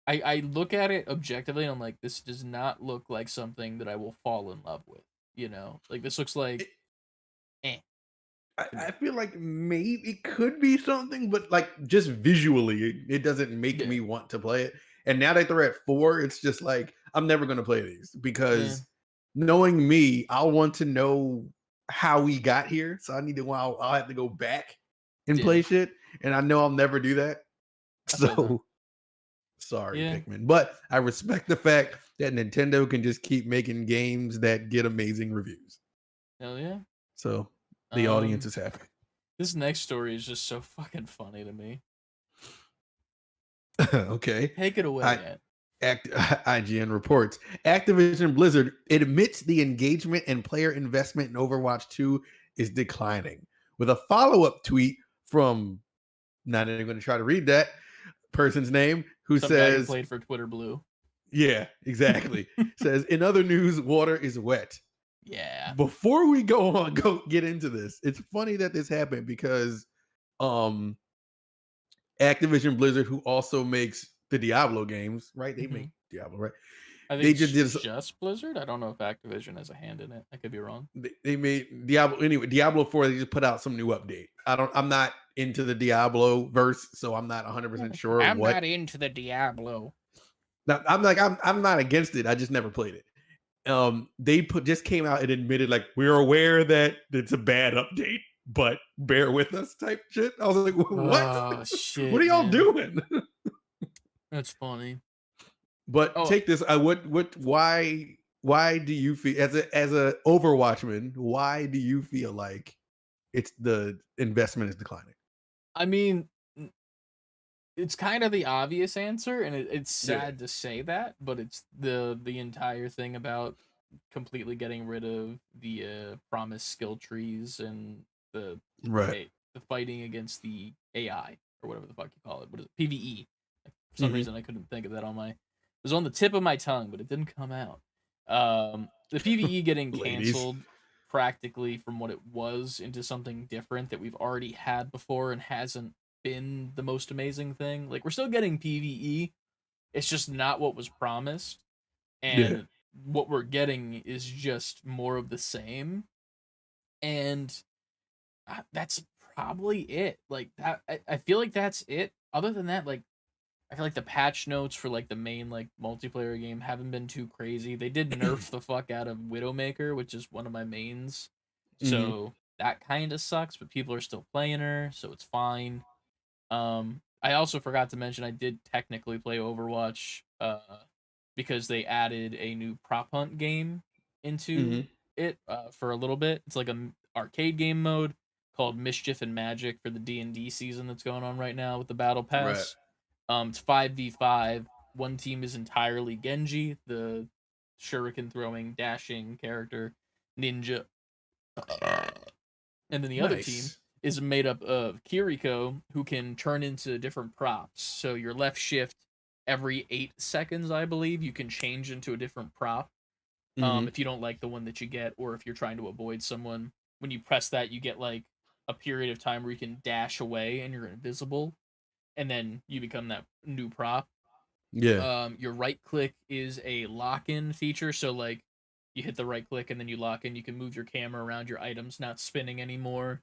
I look at it objectively and I'm like, this does not look like something that I will fall in love with. Like this looks like I feel like maybe it could be something, but like just visually, it doesn't make Yeah. me want to play it. And now that they're at 4, it's just like I'm never gonna play these because knowing me, I'll want to know how we got here. So I need to. I'll have to go back and play shit, and I know I'll never do that. So sorry, Pikmin, but I respect the fact that Nintendo can just keep making games that get amazing reviews. Hell yeah. So the audience is happy. This next story is just so fucking funny to me. Okay. Take it away, IGN reports Activision Blizzard admits the engagement and player investment in Overwatch 2 is declining. With a follow-up tweet from, not even going to try to read that person's name, who Some says, guy who played for Twitter Blue. Yeah, exactly. Says, in other news, water is wet. Yeah. Before we go get into this, it's funny that this happened because Activision Blizzard, who also makes the Diablo games, right? They make Diablo, right? I They think just did. just Blizzard. I don't know if Activision has a hand in it. I could be wrong. They made Diablo anyway. Diablo 4. They just put out some new update. I'm not into the Diablo verse, so I'm not 100% sure I'm what. not into the Diablo. Now, I'm not against it. I just never played it. They just came out and admitted like we're aware that it's a bad update, but bear with us type shit. I was like, what? Oh shit, What are y'all man. doing? That's funny. But Oh, take this. Why do you feel as a Overwatchman? Why do you feel like it's the investment is declining? I mean, it's kind of the obvious answer, and it's sad to say that, but it's the entire thing about completely getting rid of the promised skill trees and the Right. the fighting against the AI or whatever the fuck you call it. What is it? PVE. For some Mhm. reason, I couldn't think of that on my. It was on the tip of my tongue, but it didn't come out. The PVE getting Ladies. canceled practically from what it was into something different that we've already had before and hasn't been the most amazing thing. Like we're still getting PVE, it's just not what was promised, Yeah. and what we're getting is just more of the same. And that's probably it. Like that, I feel like that's it. Other than that, like I feel like the patch notes for like the main like multiplayer game haven't been too crazy. They did nerf the fuck out of Widowmaker, which is one of my mains. Mhm. So that kind of sucks, but people are still playing her, so it's fine. I also forgot to mention I did technically play Overwatch because they added a new prop hunt game into Mhm. it for a little bit. It's like a arcade game mode called Mischief and Magic for the D&D season that's going on right now with the Battle Right. Pass. It's 5v5. One team is entirely Genji, the shuriken throwing, dashing character, ninja. And then the other team Nice. is made up of Kiriko, who can turn into different props. So your left shift every 8 seconds, I believe, you can change into a different prop. Mhm. If you don't like the one that you get, or if you're trying to avoid someone, when you press that, you get like a period of time where you can dash away and you're invisible, and then you become that new prop. Yeah. Your right click is a lock in feature, so like you hit the right click and then you lock in. You can move your camera around your items, not spinning anymore.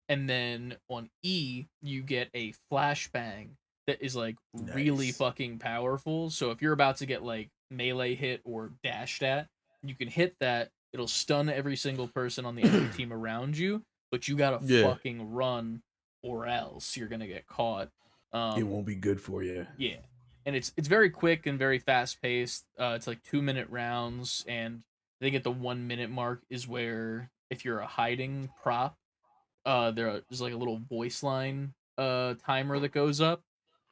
And then on E, you get a flashbang that is like really Nice. fucking powerful. So if you're about to get like melee hit or dashed at, you can hit that. It'll stun every single person on the enemy team around you, but you gotta Yeah. fucking run or else you're gonna get caught. It won't be good for you. Yeah, and it's very quick and very fast paced. It's like 2 minute rounds, and I think at the 1 minute mark is where if you're a hiding prop, there's like a little voice line timer that goes up,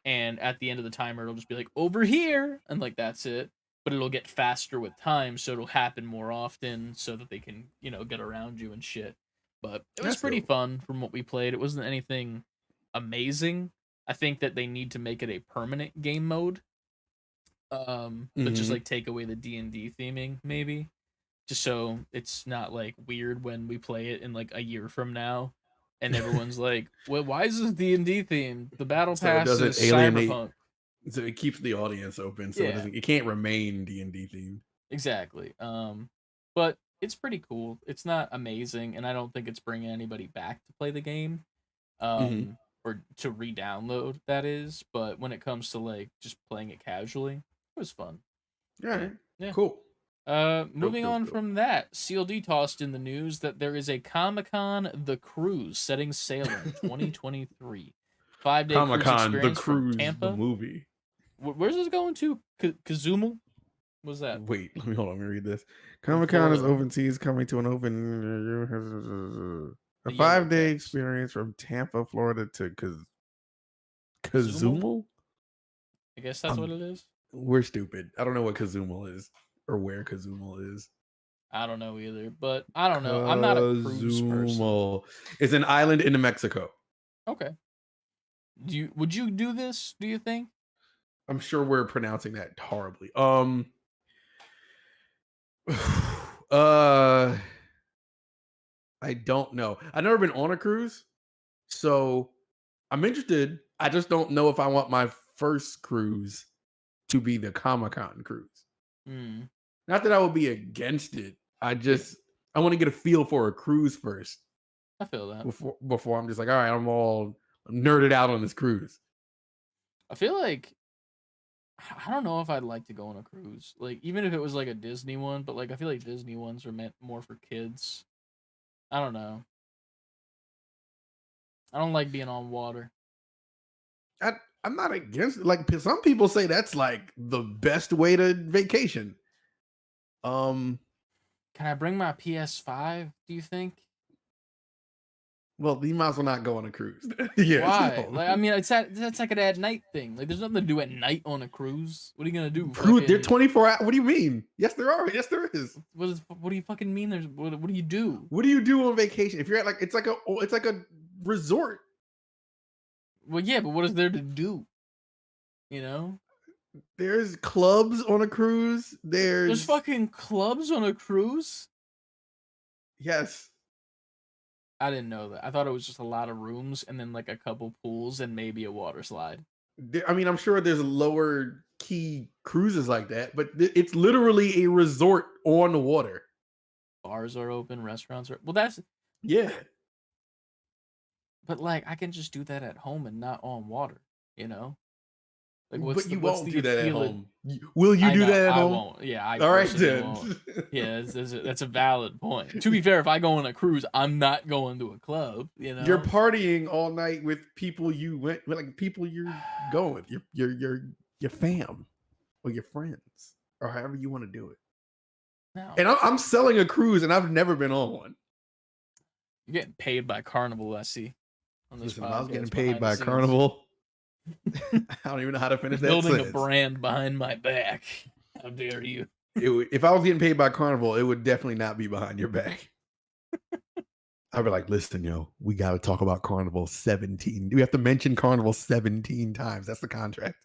and at the end of the timer it'll just be like over here, and like that's it. But it'll get faster with time, so it'll happen more often, so that they can get around you and shit. But it was That's pretty dope. fun from what we played. It wasn't anything amazing. I think that they need to make it a permanent game mode. But just Mhm. like take away the D&D theming maybe, just so it's not like weird when we play it in like a year from now and everyone's like, well, why is this D&D themed? The battle So it pass is doesn't alienate. cyberpunk. So it keeps the audience open. So Yeah, it can't remain D&D themed. exactly. But it's pretty cool. It's not amazing, and I don't think it's bringing anybody back to play the game. Mhm. Or to re-download, that is. But when it comes to like just playing it casually, it was fun. All So right. yeah. Cool. Dope. Moving Dope. on Dope. from that, CLD tossed in the news that there is a Comic Con The Cruise setting sail in 2023. 5 day Comic cruise Con, the experience from cruise, the Tampa. movie. Where's this going to? Kazumel? What's that? Wait, let me hold on. Let me read this. In Comic Con is Florida. overseas coming to an a The yellow 5 day text. experience from Tampa, Florida to Kazumel? Kazumel. I guess that's what it is. We're stupid. I don't know what Kazumel is or where Kazumel is. I don't know either, but I don't know. I'm not a cruise person. Kazumel. It's an island in Mexico. Okay. Would you do this, do you think? I'm sure we're pronouncing that horribly. I don't know. I've never been on a cruise, so I'm interested. I just don't know if I want my first cruise to be the Comic Con cruise. Mm, Not that I would be against it. yeah, I want to get a feel for a cruise first I feel that. before I'm just like, all right, I'm all nerded out on this cruise. I feel like I don't know if I'd like to go on a cruise. Like even if it was like a Disney one, but like I feel like Disney ones are meant more for kids. I don't know. I don't like being on water. I I'm not against it. Like some people say that's like the best way to vacation. Um, Can I bring my PS5, do you think? well, you might as well not go on a cruise. Yes, Why? no. Like I mean that's like an at night thing. Like there's nothing to do at night on a cruise. What are you gonna do? Cruise, they're Fucking 24 hours. What do you mean? Yes, there are. Yes, there is. what do you fucking mean there's what do you do? What do you do on vacation? If you're at like it's like a resort. Well yeah, but what is there to do? You know? There's clubs on a cruise. There's There's fucking clubs on a cruise? yes. I didn't know that. I thought it was just a lot of rooms and then like a couple pools and maybe a water slide. I mean, I'm sure there's lower key cruises like that, but it's literally a resort on the water. Bars are open, restaurants are well that's Yeah. but like I can just do that at home and not on water, you know? Like But you what's won't the do that at appeal of home. Will you I do know, that at I home? won't. Yeah, I All right personally then. won't. Yeah, that's a valid point. To be fair, if I go on a cruise, I'm not going to a club, you know? You're partying all night with people you went with, like people you're going with, your fam or your friends or however you want to do it. No. And I'm selling a cruise, and I've never been on one. You're getting paid by Carnival, I see. On this Listen, if I was getting podcast paid behind the by scenes. Carnival, I don't even know how to finish that Building a sentence. brand behind my back. How dare you? If I was getting paid by Carnival, it would definitely not be behind your back. I'd be like, listen, yo, we got to talk about Carnival 17. We have to mention Carnival 17 times. That's the contract.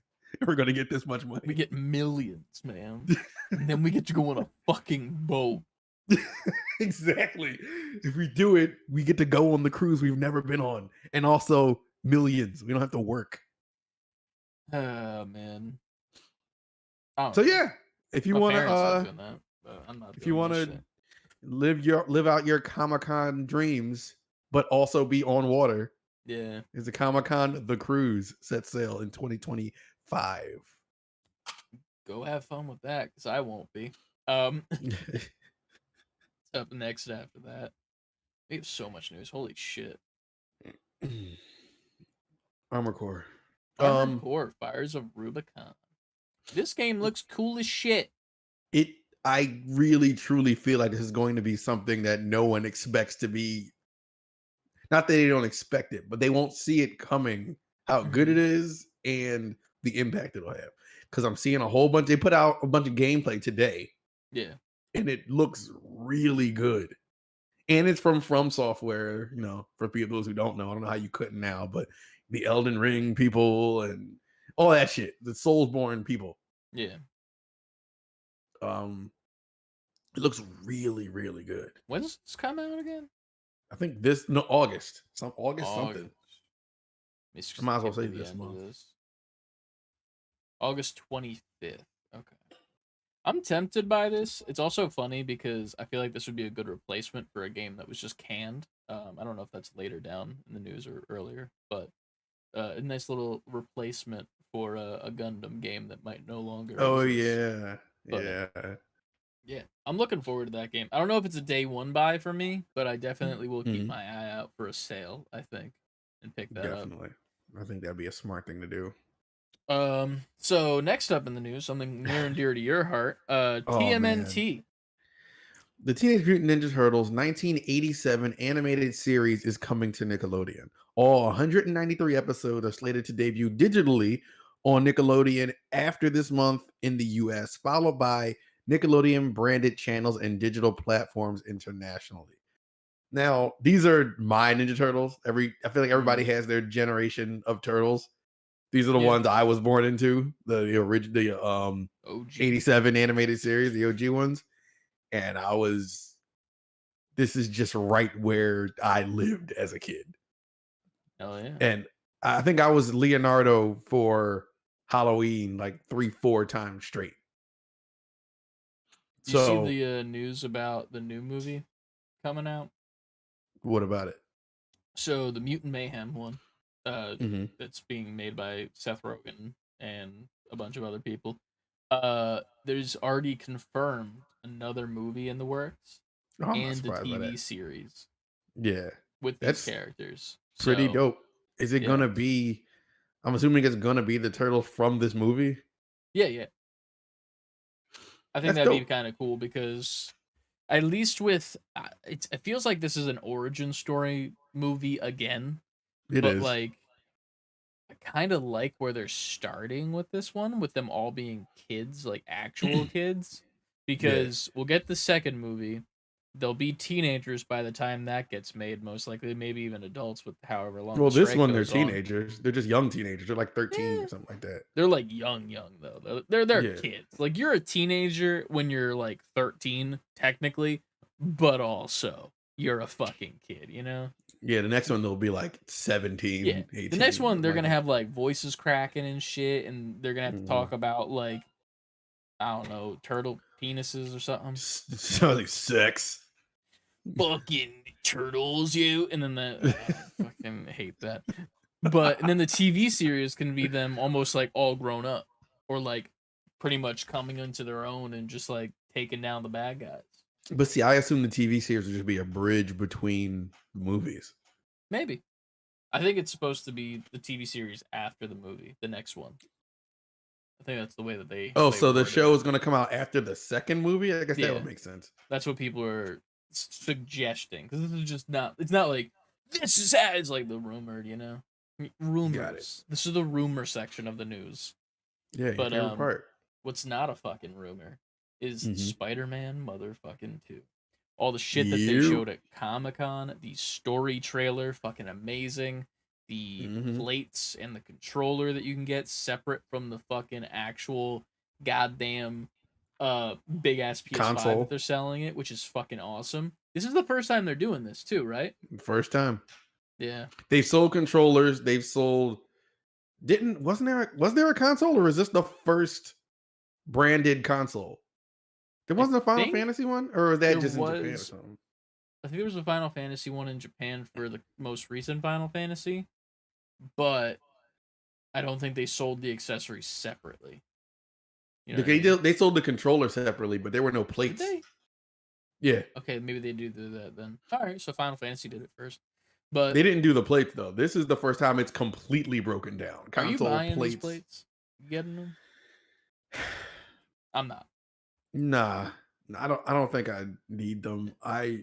We're going to get this much money. We get millions, man. And then we get to go on a fucking boat. Exactly. If we do it, we get to go on the cruise we've never been on. And also millions. We don't have to work. Man. Oh, So yeah, if you my want parents are to doing that, but I'm not if you doing want that to shit. live out your Comic-Con dreams, but also be on water, Yeah. is the Comic-Con The Cruise set sail in 2025. Go have fun with that, because I won't be. What's up next after that? We have so much news. Holy shit. Armor Core. Armored Core Fires of Rubicon. This game looks cool as shit. I really truly feel like this is going to be something that no one expects to be. Not that they don't expect it, but they won't see it coming, how good it is and the impact it'll have. Because I'm seeing a whole bunch, they put out a bunch of gameplay today. Yeah. And it looks really good. And it's from Software, you know, for people those who don't know. I don't know how you couldn't now, but the Elden Ring people and all that shit, the Soulsborne people. Yeah. It looks really, really good. When's this come out again? I think August. August something. I might as well say this month. August 25th. Okay. I'm tempted by this. It's also funny because I feel like this would be a good replacement for a game that was just canned. I don't know if that's later down in the news or earlier, but a nice little replacement for a Gundam game that might no longer Oh exist. yeah. Yeah, I'm looking forward to that game. I don't know if it's a day one buy for me, but I definitely will keep Mhm. my eye out for a sale, I think, and pick that Definitely. I think that'd be a smart thing to do. up. So next up in the news, something near and dear to your heart, TMNT. The Teenage Mutant Ninja Turtles 1987 animated series is coming to Nickelodeon. All 193 episodes are slated to debut digitally on Nickelodeon after this month in the US, followed by Nickelodeon branded channels and digital platforms internationally. Now, these are my Ninja Turtles. I feel like everybody has their generation of turtles. These are the ones I was born into, the original OG. 87 animated series, the OG ones. And this is just right where I lived as a kid. Hell yeah. And I think I was Leonardo for Halloween like 3-4 times straight. You see So the news about the new movie coming out? what about it? So the Mutant Mayhem one, Hmm. that's being made by Seth Rogen and a bunch of other people. There's already confirmed another movie in the works Oh, I'm not and a surprised by that. TV series Yeah, with these that's characters. pretty So dope. Is it yeah, gonna be? I'm assuming it's gonna be the turtle from this movie. yeah. I think That's that'd be dope. kind of cool because at least with it feels like this is an origin story movie again, It but is. like I kind of like where they're starting with this one, with them all being kids, like actual kids, Yeah. because we'll get the second movie. They'll be teenagers by the time that gets made, most likely, maybe even adults with however long Well, the this strike one they're goes on. teenagers. They're just young teenagers. They're like 13 Eh, or something like that. they're like young though. They're Yeah. kids. Like you're a teenager when you're like 13 technically, but also you're a fucking kid, you know? Yeah, the next one they'll be like Yeah. 17, The next 18. one they're Like, gonna have like voices cracking and shit, and they're gonna have to mhm. talk about like I don't know, turtle penises or something. Sounds like sex. Fucking turtles, you. And then the I fucking hate that. But and then the TV series can be them almost like all grown up, or like pretty much coming into their own and just like taking down the bad guys. But see, I assume the TV series would just be a bridge between the movies. Maybe. I think it's supposed to be the TV series after the movie, the next one. I think that's the way that Oh, they so the worded show it. is going to come out after the second movie? I guess that Yeah. would make sense. That's what people are suggesting, because this is just not. It's not like this is as it's like the rumored, you know, Got it. rumors. This is the rumor section of the news. Yeah, your But favorite part. what's not a fucking rumor is Hmm. Spider-Man motherfucking 2. All the shit that they You. showed at Comic-Con, the story trailer, fucking amazing. The Hmm. plates and the controller that you can get separate from the fucking actual goddamn big ass PS5 that Console. they're selling it, which is fucking awesome. This is the first time they're doing this too, right? First time. Yeah. They've sold controllers. They've sold. Was there a console, or is this the first branded console? There I wasn't a Final think Fantasy one, or was that there just in Japan or was something? I think there was a Final Fantasy one in Japan for the most recent Final Fantasy, but I don't think they sold the accessories separately. You know what I mean? They sold the controller separately, but there were no Did plates. they? Yeah, Okay, maybe they do that then. All right, so Final Fantasy did it first. But they didn't do the plates though. This is the first time it's completely broken down. are you Console buying these plates. plates? You getting them? I'm not. Nah, I don't think I need them. I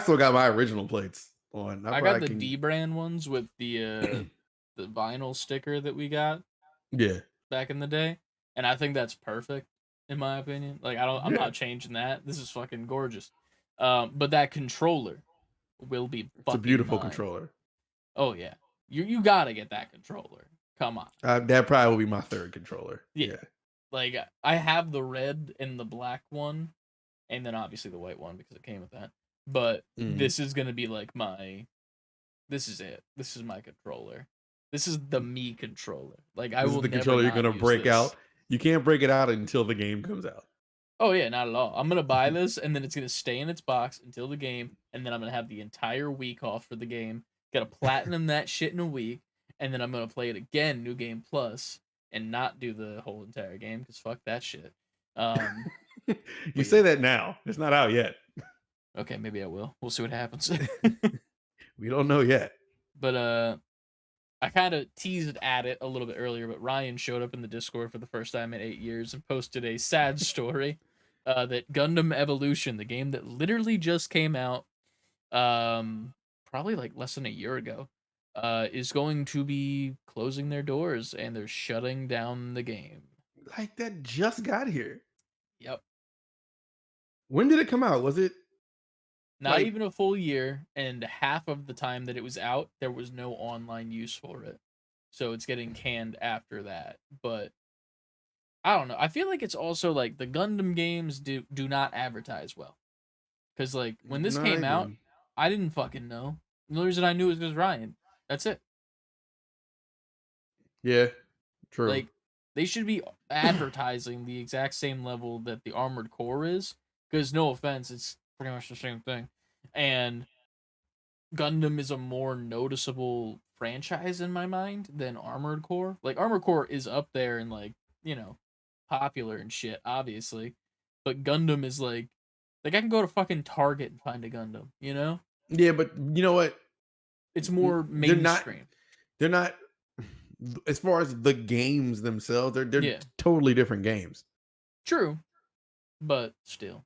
still got my original plates on. I got probably the can. D brand ones with the vinyl sticker that we got Yeah, back in the day, and I think that's perfect in my opinion. Like I'm yeah. not changing that. This is fucking gorgeous. But that controller will be It's a fucking beautiful mine. controller. Oh yeah, you gotta get that controller. Come on. That probably will be my third controller. Yeah. Yeah. Like I have the red and the black one, and then obviously the white one because it came with that. But Mhm. this is gonna be like this is it. This is my controller. This is the me controller. Like I This will is the never controller you're not gonna use break this. out. You can't break it out until the game comes out. Oh yeah, not at all. I'm gonna buy this and then it's gonna stay in its box until the game, and then I'm gonna have the entire week off for the game. Gotta platinum that shit in a week, and then I'm gonna play it again, New Game Plus, and not do the whole entire game because fuck that shit. You say that now. It's not out yet. Okay, maybe I will. We'll see what happens. We don't know yet. But I kind of teased at it a little bit earlier, but Ryan showed up in the Discord for the first time in 8 years and posted a sad story that Gundam Evolution, the game that literally just came out, probably like less than a year ago, is going to be closing their doors and they're shutting down the game. Like that just got here. Yep. When did it come out? Was it Not like even a full year, and half of the time that it was out, there was no online use for it. So it's getting canned after that. But I don't know. I feel like it's also like the Gundam games do not advertise well. Cause like when this not came out, even? I didn't fucking know. The only reason I knew was because Ryan. That's it. Yeah, true. Like They should be advertising the exact same level that the Armored Core is, because no offense, it's pretty much the same thing. And Gundam is a more noticeable franchise in my mind than Armored Core. Like Armored Core is up there and like, you know, popular and shit, obviously. But Gundam is like I can go to fucking Target and find a Gundam, you know? Yeah, but you know what? It's more They're not. mainstream. They're not. As far as the games themselves, they're Yeah. totally different games. True. But still.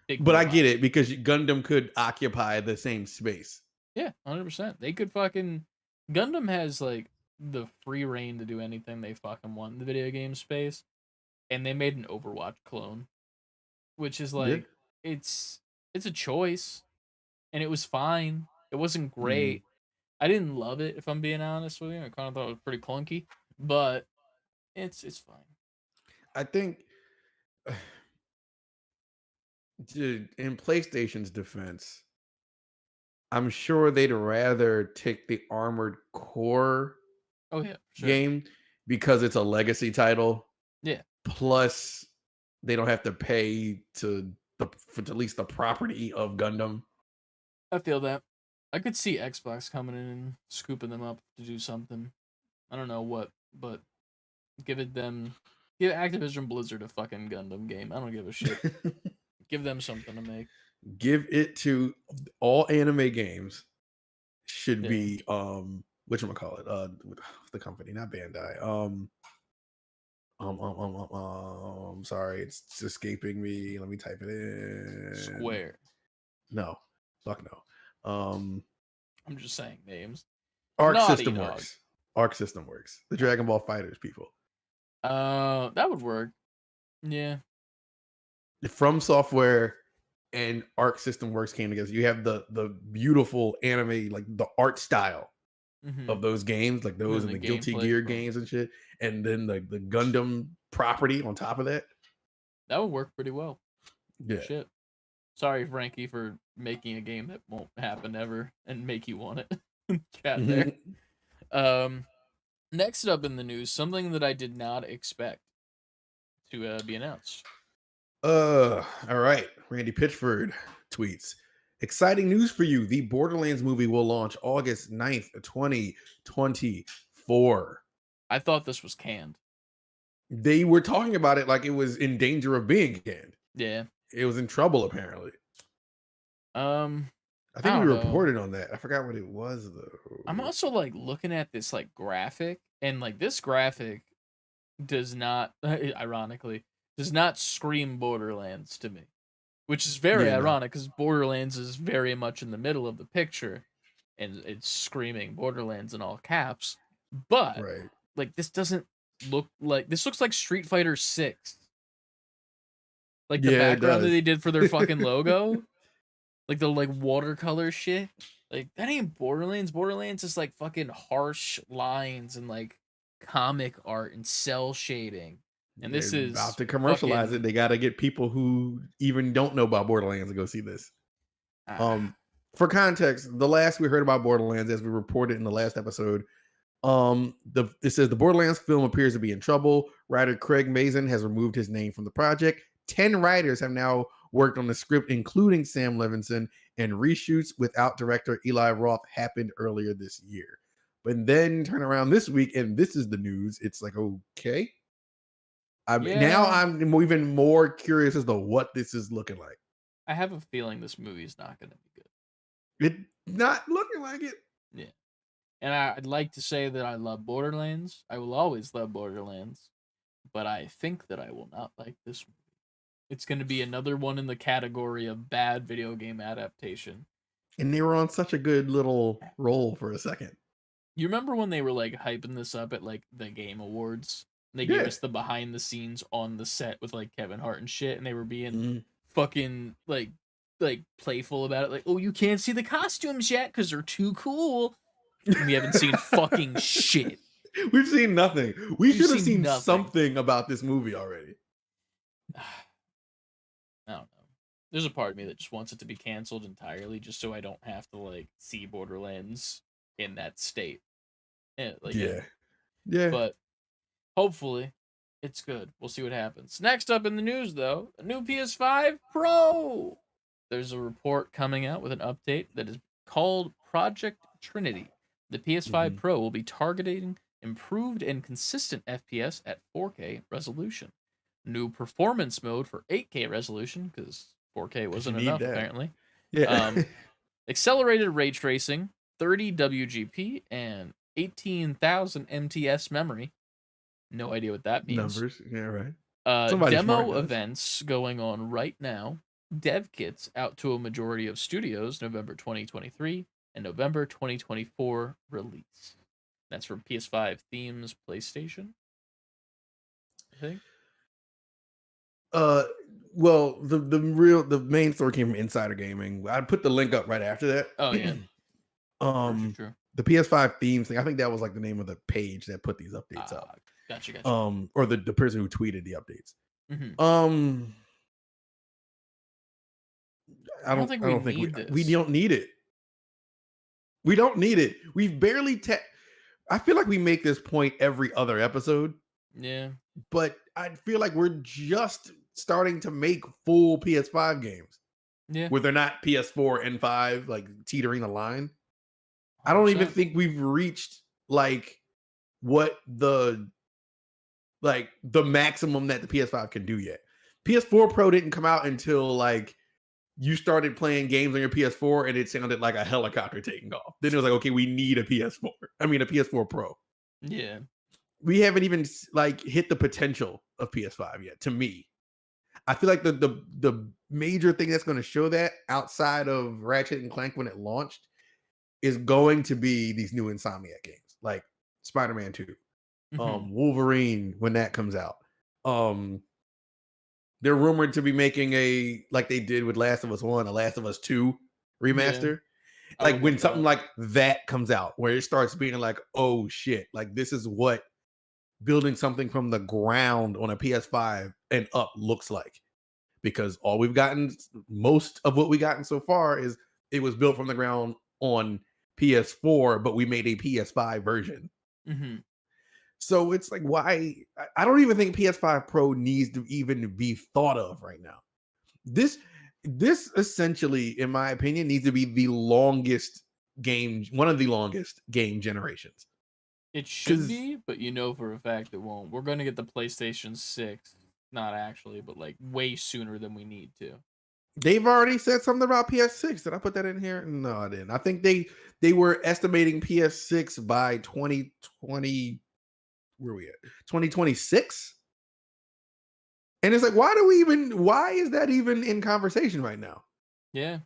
Big But I robot. get it because Gundam could occupy the same space. Yeah, 100%. They could fucking Gundam has like the free reign to do anything they fucking want in the video game space, and they made an Overwatch clone, which is Yeah. like it's a choice, and it was fine. It wasn't Mm. great. I didn't love it, if I'm being honest with you. I kind of thought it was pretty clunky, but it's fine. I think, dude, in PlayStation's defense, I'm sure they'd rather take the Armored Core Oh yeah, sure. game because it's a legacy title. Yeah. Plus, they don't have to pay for at least the property of Gundam. I feel that. I could see Xbox coming in and scooping them up to do something. I don't know what, but give Activision Blizzard a fucking Gundam game. I don't give a shit. Give them something to make. Give it to all anime games should Yeah. be whatchamacallit, the company, not Bandai. Sorry, it's escaping me. Let me type it in. Square. No, fuck no. I'm just saying names. Arc Naughty System Dog. Works. Arc System Works. The Dragon Ball Fighters people. That would work. Yeah. From Software and Arc System Works came together. You have the beautiful anime, like the art style of those games, like those and the Guilty Gear games and shit, and then the Gundam property on top of that. That would work pretty well. Yeah. Shit. Sorry, Frankie, for making a game that won't happen ever and make you want it. Cat there. Next up in the news, something that I did not expect to be announced. All right. Randy Pitchford tweets. Exciting news for you. The Borderlands movie will launch August 9th, 2024. I thought this was canned. They were talking about it like it was in danger of being canned. Yeah. It was in trouble, apparently. I think we reported on that. I forgot what it was, though. I'm also like looking at this like graphic, and like this graphic does not, ironically, does not scream Borderlands to me, which is very ironic because Borderlands is very much in the middle of the picture, and it's screaming Borderlands in all caps. But like this doesn't look like, this looks like Street Fighter 6. Like the background that they did for their fucking logo. Like the like watercolor shit. Like that ain't Borderlands. Borderlands is like fucking harsh lines and like comic art and cell shading. And this is about to commercialize it. They got to get people who even don't know about Borderlands to go see this. For context, the last we heard about Borderlands, as we reported in the last episode, it says the Borderlands film appears to be in trouble. Writer Craig Mazin has removed his name from the project. 10 writers have now worked on the script, including Sam Levinson, and reshoots without director Eli Roth happened earlier this year. But then turn around this week, and this is the news. It's like, okay. Now I'm even more curious as to what this is looking like. I have a feeling this movie is not going to be good. It's not looking like it. Yeah. And I'd like to say that I love Borderlands. I will always love Borderlands. But I think that I will not like this movie. It's going to be another one in the category of bad video game adaptation. And they were on such a good little roll for a second. You remember when they were like hyping this up at like the Game Awards? And they gave us the behind the scenes on the set with like Kevin Hart and shit, and they were being fucking like playful about it, like, oh, you can't see the costumes yet because they're too cool. And we haven't seen fucking shit. We've seen nothing. We should have seen something about this movie already. I don't know. There's a part of me that just wants it to be canceled entirely, just so I don't have to like see Borderlands in that state. Yeah. Yeah. But Hopefully, it's good. We'll see what happens. Next up in the news, though, a new PS5 Pro. There's a report coming out with an update that is called Project Trinity. The PS5 Mhm. Pro will be targeting improved and consistent FPS at 4K resolution. New performance mode for 8K resolution, because 4K 'Cause you wasn't need enough, that. apparently. Yeah. Accelerated ray tracing, 30 WGP, and 18,000 MTS memory. No idea what that means. Numbers. Yeah, right. Somebody smart Demo does. events going on right now. Dev kits out to a majority of studios November 2023 and November 2024 release. That's for PS5 themes, PlayStation, I think. Uh, well, the main story came from Insider Gaming. I put the link up right after that. Oh yeah, true. The PS5 themes thing. I think that was like the name of the page that put these updates up. Gotcha. Or the person who tweeted the updates. Mhm. I don't think I we don't think need we this. don't need it. We don't need it. We've barely I feel like we make this point every other episode, Yeah, but I feel like we're just starting to make full PS5 games yeah. where they're not PS4 and 5 like teetering the line. I don't even 100%. think we've reached like what the maximum that the PS5 can do yet. PS4 Pro didn't come out until like you started playing games on your PS4 and it sounded like a helicopter taking off. Then it was like, okay, we need a PS4. I mean, a PS4 Pro. Yeah. We haven't even like hit the potential of PS5 yet. To me, I feel like the major thing that's going to show that outside of Ratchet and Clank when it launched is going to be these new Insomniac games, like Spider-Man 2, Mhm. Wolverine when that comes out. They're rumored to be making like they did with Last of Us 1, a Last of Us 2 remaster. I Like would when love something that. like that comes out, where it starts being like, oh shit, like this is what building something from the ground on a PS5 and up looks like. Because all we've gotten, most of what we gotten so far is it was built from the ground on PS4, but we made a PS5 version. Mhm. So it's like, why? I don't even think PS5 Pro needs to even be thought of right now. This essentially, in my opinion, needs to be the longest game, one of the longest game generations. It should Because be, but you know for a fact it won't. We're gonna get the PlayStation 6, not actually, but like way sooner than we need to. they've already said something about PS6. Did I put that in here? No, I didn't. I think they were estimating PS6 by 2020. Where are we at? 2026. And it's like, why is that even in conversation right now? Yeah.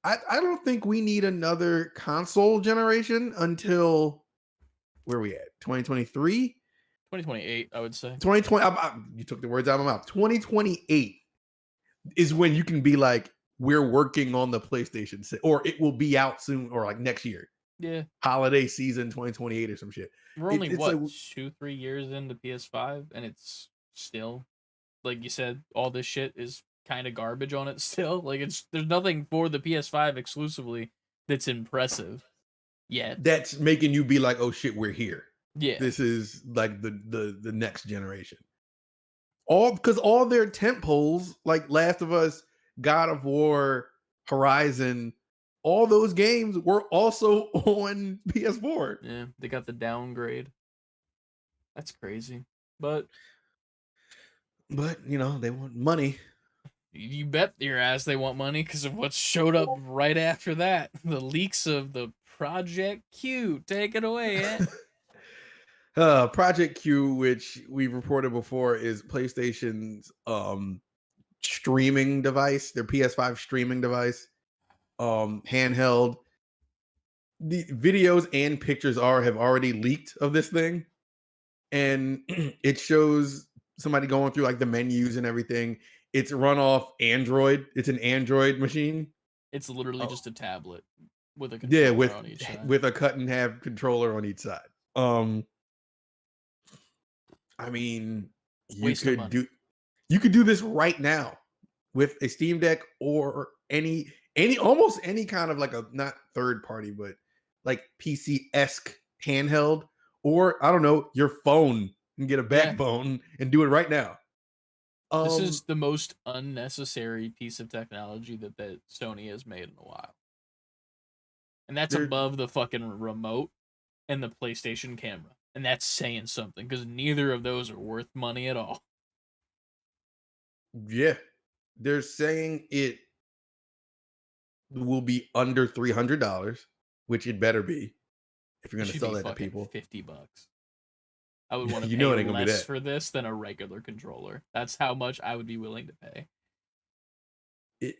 I don't think we need another console generation until where are we at? 2023? 2028, I would say. 2020. You took the words out of my mouth. 2028 is when you can be like, we're working on the PlayStation 6, or it will be out soon, or like next year. Yeah. Holiday season 2028 or some shit. We're only It's what, like, 2-3 years into PS5 and it's still, like you said, all this shit is kind of garbage on it still. Like there's nothing for the PS5 exclusively that's impressive yet. that's making you be like, oh shit, we're here. Yeah. This is like the next generation. Because all their tent poles, like Last of Us, God of War, Horizon, all those games were also on PS4. Yeah, they got the downgrade. That's crazy. But But they want money. you bet your ass they want money because of what showed up right after that. The leaks of the Project Q. Take it away, eh? Project Q, which we've reported before, is PlayStation's streaming device, their PS5 streaming device, handheld. The videos and pictures have already leaked of this thing, and it shows somebody going through like the menus and everything. It's run off Android. It's an Android machine. It's literally just a tablet with a Yeah, controller on each side. with a cut in half controller on each side. I mean, you could do this right now with a Steam Deck or any almost any kind of like a not third party, but like PC-esque handheld, or I don't know, your phone and get a Yeah. backbone and do it right now. This is the most unnecessary piece of technology that Sony has made in a while. And that's there, above the fucking remote and the PlayStation camera. And that's saying something because neither of those are worth money at all. yeah, they're saying it will be under $300, which it better be if you're It going to should sell be that to fucking people. $50. I would want to You pay know it ain't gonna be less that. for this than a regular controller. That's how much I would be willing to pay. It,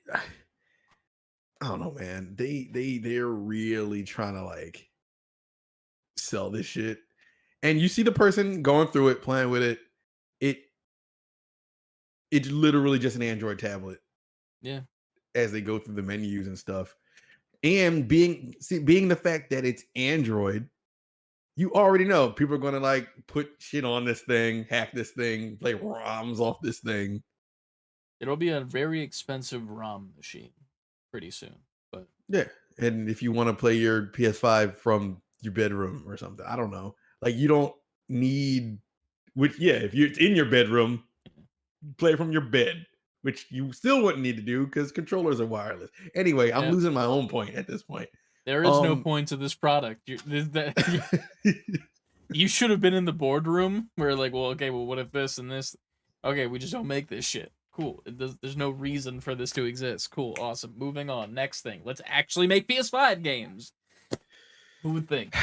I don't know, man. They're really trying to like sell this shit. And you see the person going through it, playing with it. It it's literally just an Android tablet Yeah. as they go through the menus and stuff. And being the fact that it's Android, you already know people are gonna like put shit on this thing, hack this thing, play ROMs off this thing. It'll be a very expensive ROM machine pretty soon. But Yeah. And if you want to play your PS5 from your bedroom or something, I don't know. Like you don't need which yeah, if you're in your bedroom, play from your bed, which you still wouldn't need to do because controllers are wireless. Anyway, I'm yeah, losing my own point at this point. there is no point to this product. You should have been in the boardroom where like, well, okay, well, what if this and this? Okay, we just don't make this shit. Cool. There's no reason for this to exist. Cool. Awesome. Moving on. Next thing. Let's actually make PS5 games. Who would think?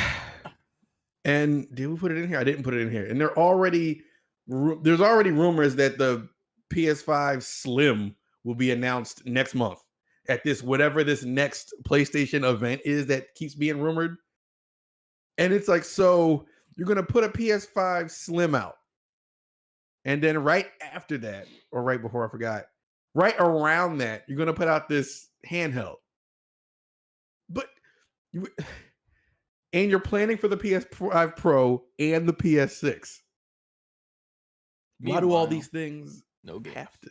And did we put it in here? I didn't put it in here. And there's already rumors that the PS5 Slim will be announced next month at this whatever this next PlayStation event is that keeps being rumored. And it's like, so you're gonna put a PS5 Slim out, and then right after that, or right before I forgot, right around that, you're gonna put out this handheld. But you and you're planning for the PS5 Pro and the PS6. Why do all these things no games. have to?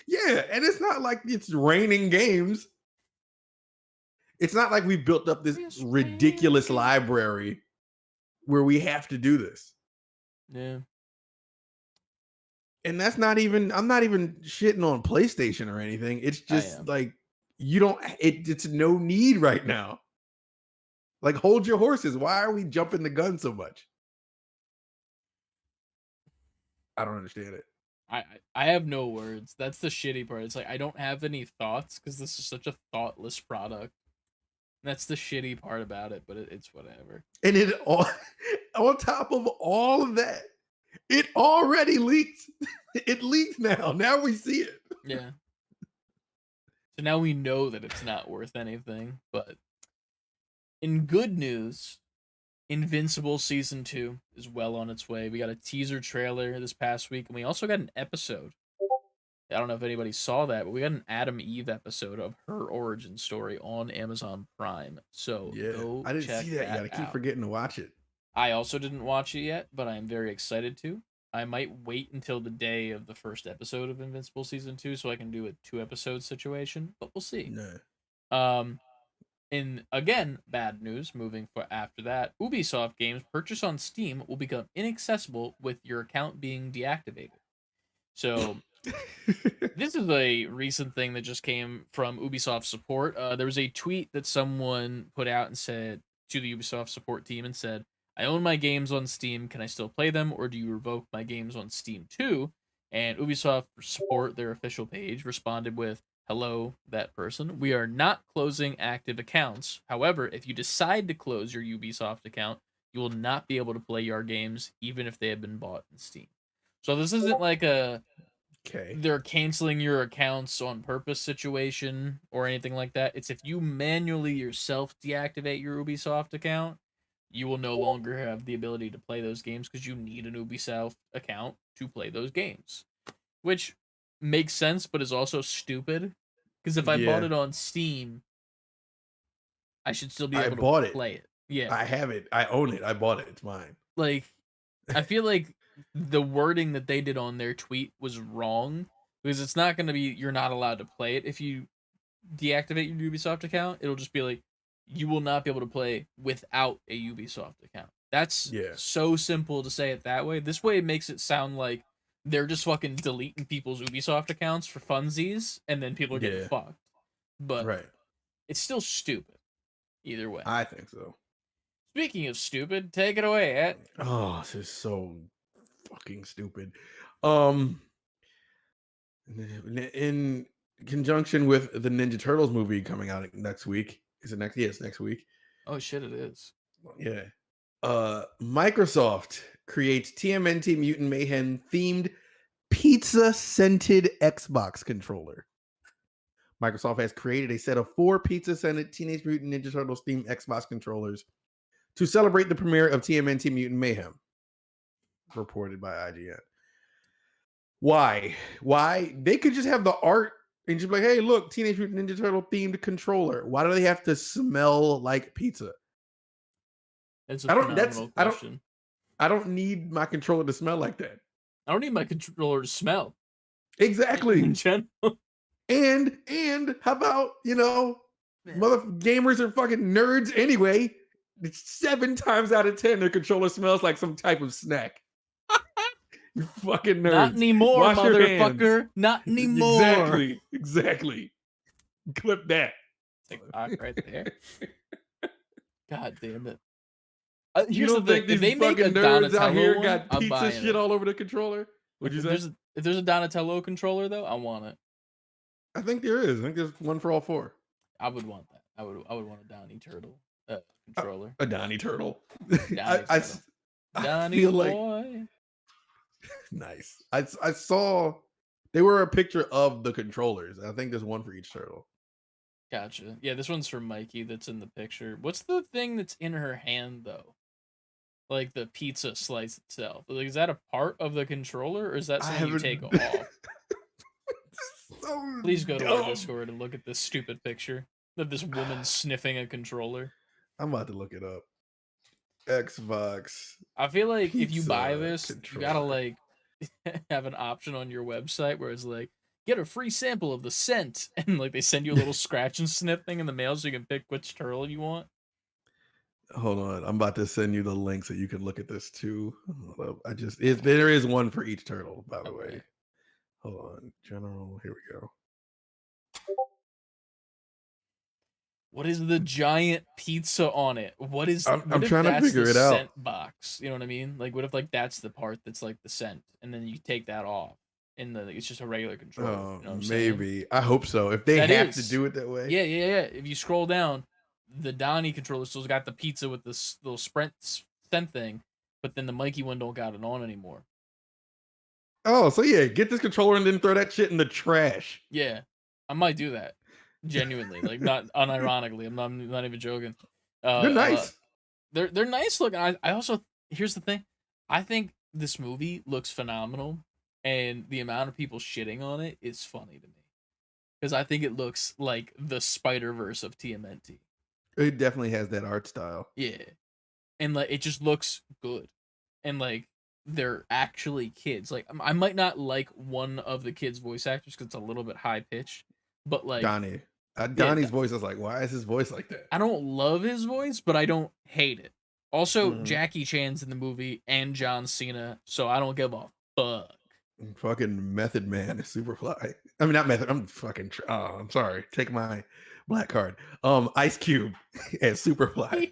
Yeah, and it's not like it's raining games. It's not like we've built up this ridiculous library where we have to do this. Yeah. And that's not even, I'm not even shitting on PlayStation or anything. It's just like, you don't, it's no need right now. Like, hold your horses. Why are we jumping the gun so much? I don't understand it. I have no words. That's the shitty part. It's like I don't have any thoughts because this is such a thoughtless product. That's the shitty part about it, but it's whatever. And it all on top of all of that, it already leaked. It leaked now. Now we see it. Yeah. So now we know that it's not worth anything. But in good news, Invincible Season 2 is well on its way. We got a teaser trailer this past week, and we also got an episode. I don't know if anybody saw that, but we got an Adam Eve episode of her origin story on Amazon Prime. So yeah, I didn't see that yet. I keep forgetting to watch it. I also didn't watch it yet, but I'm very excited to. I might wait until the day of the first episode of Invincible Season 2 so I can do a 2-episode situation, but we'll see. No. And again, bad news moving for after that. Ubisoft games purchased on Steam will become inaccessible with your account being deactivated. So this is a recent thing that just came from Ubisoft support. There was a tweet that someone put out and said to the Ubisoft support team and said, I own my games on Steam. Can I still play them, or do you revoke my games on Steam too? And Ubisoft support, their official page, responded with, hello, that person. We are not closing active accounts. However, if you decide to close your Ubisoft account, you will not be able to play your games, even if they have been bought in Steam. So this isn't like they're canceling your accounts on purpose situation or anything like that. It's if you manually yourself deactivate your Ubisoft account, you will no longer have the ability to play those games because you need an Ubisoft account to play those games. Which makes sense, but is also stupid. Because if I bought it on Steam, I should still be able to play it. Yeah. I have it. I own it. I bought it. It's mine. Like, I feel like the wording that they did on their tweet was wrong. Because it's not going to be, you're not allowed to play it. If you deactivate your Ubisoft account, it'll just be like, you will not be able to play without a Ubisoft account. That's Yeah. so simple to say it that way. This way it makes it sound like they're just fucking deleting people's Ubisoft accounts for funsies, and then people are getting Yeah. fucked. But Right. it's still stupid. Either way. I think so. Speaking of stupid, take it away, Ed. Oh, this is so fucking stupid. In conjunction with the Ninja Turtles movie coming out next week. Is it next? Yes, next week. Oh shit, it is. Yeah. Microsoft creates TMNT Mutant Mayhem themed pizza scented Xbox controller. Microsoft has created a set of 4 pizza scented Teenage Mutant Ninja Turtles themed Xbox controllers to celebrate the premiere of TMNT Mutant Mayhem, reported by IGN. Why? They could just have the art and just be like, hey, look, Teenage Mutant Ninja Turtle themed controller. Why do they have to smell like pizza? It's a phenomenal question. I don't need my controller to smell like that. I don't need my controller to smell. Exactly. In general. And how about, mother gamers are fucking nerds anyway. It's 7 times out of 10 their controller smells like some type of snack. You fucking nerds. Not anymore, Wash motherfucker. Not anymore. Exactly. Clip that. TikTok right there. God damn it. You Here's don't the think thing. If these they make a fucking nerds Donatello out here one, got I'm pizza buying shit it. all over the controller? What'd you say? If there's a Donatello controller though, I want it. I think there is. I think there's one for all 4. I would want that. I would want a Donnie Turtle controller. A Donnie Turtle. Donnie I Donnie feel boy. like nice. I saw they were a picture of the controllers. I think there's one for each turtle. Gotcha. Yeah, this one's for Mikey that's in the picture. What's the thing that's in her hand though? Like the pizza slice itself. Like, is that a part of the controller or is that something you take off? So Please go to dumb. our Discord and look at this stupid picture of this woman sniffing a controller. I'm about to look it up. Xbox. I feel like if you Pizza buy this, you gotta controller. like have an option on your website where it's like get a free sample of the scent, and like they send you a little scratch and sniff thing in the mail so you can pick which turtle you want. Hold on. I'm about to send you the link so you can look at this too. Hold up. There is one for each turtle, by the way. Okay. Hold on. General. Here we go. What is the giant pizza on it? What is? I'm what if trying to that's figure the it out. Scent box. You know what I mean? Like, what if like that's the part that's like the scent, and then you take that off, and then it's just a regular controller. You know what I'm saying? Maybe. I hope so. If they That have to is. do it that way. Yeah. If you scroll down, the Donnie controller still's got the pizza with this little scent thing, but then the Mikey one don't got it on anymore. Oh, so yeah, get this controller and then throw that shit in the trash. Yeah, I might do that. Genuinely, like not unironically. I'm not even joking. They're nice. They're nice looking. I also here's the thing. I think this movie looks phenomenal, and the amount of people shitting on it is funny to me, because I think it looks like the Spider-Verse of TMNT. It definitely has that art style. Yeah, and like it just looks good, and like they're actually kids. Like I might not like one of the kids' voice actors because it's a little bit high pitched, but like Donnie. Donnie's voice is like, why is his voice like that? I don't love his voice, but I don't hate it. Also, Mhm. Jackie Chan's in the movie and John Cena, so I don't give a fuck. Fucking Method Man is Superfly. I mean, not Method. I'm fucking. I'm sorry. Take my black card. Ice Cube as Superfly.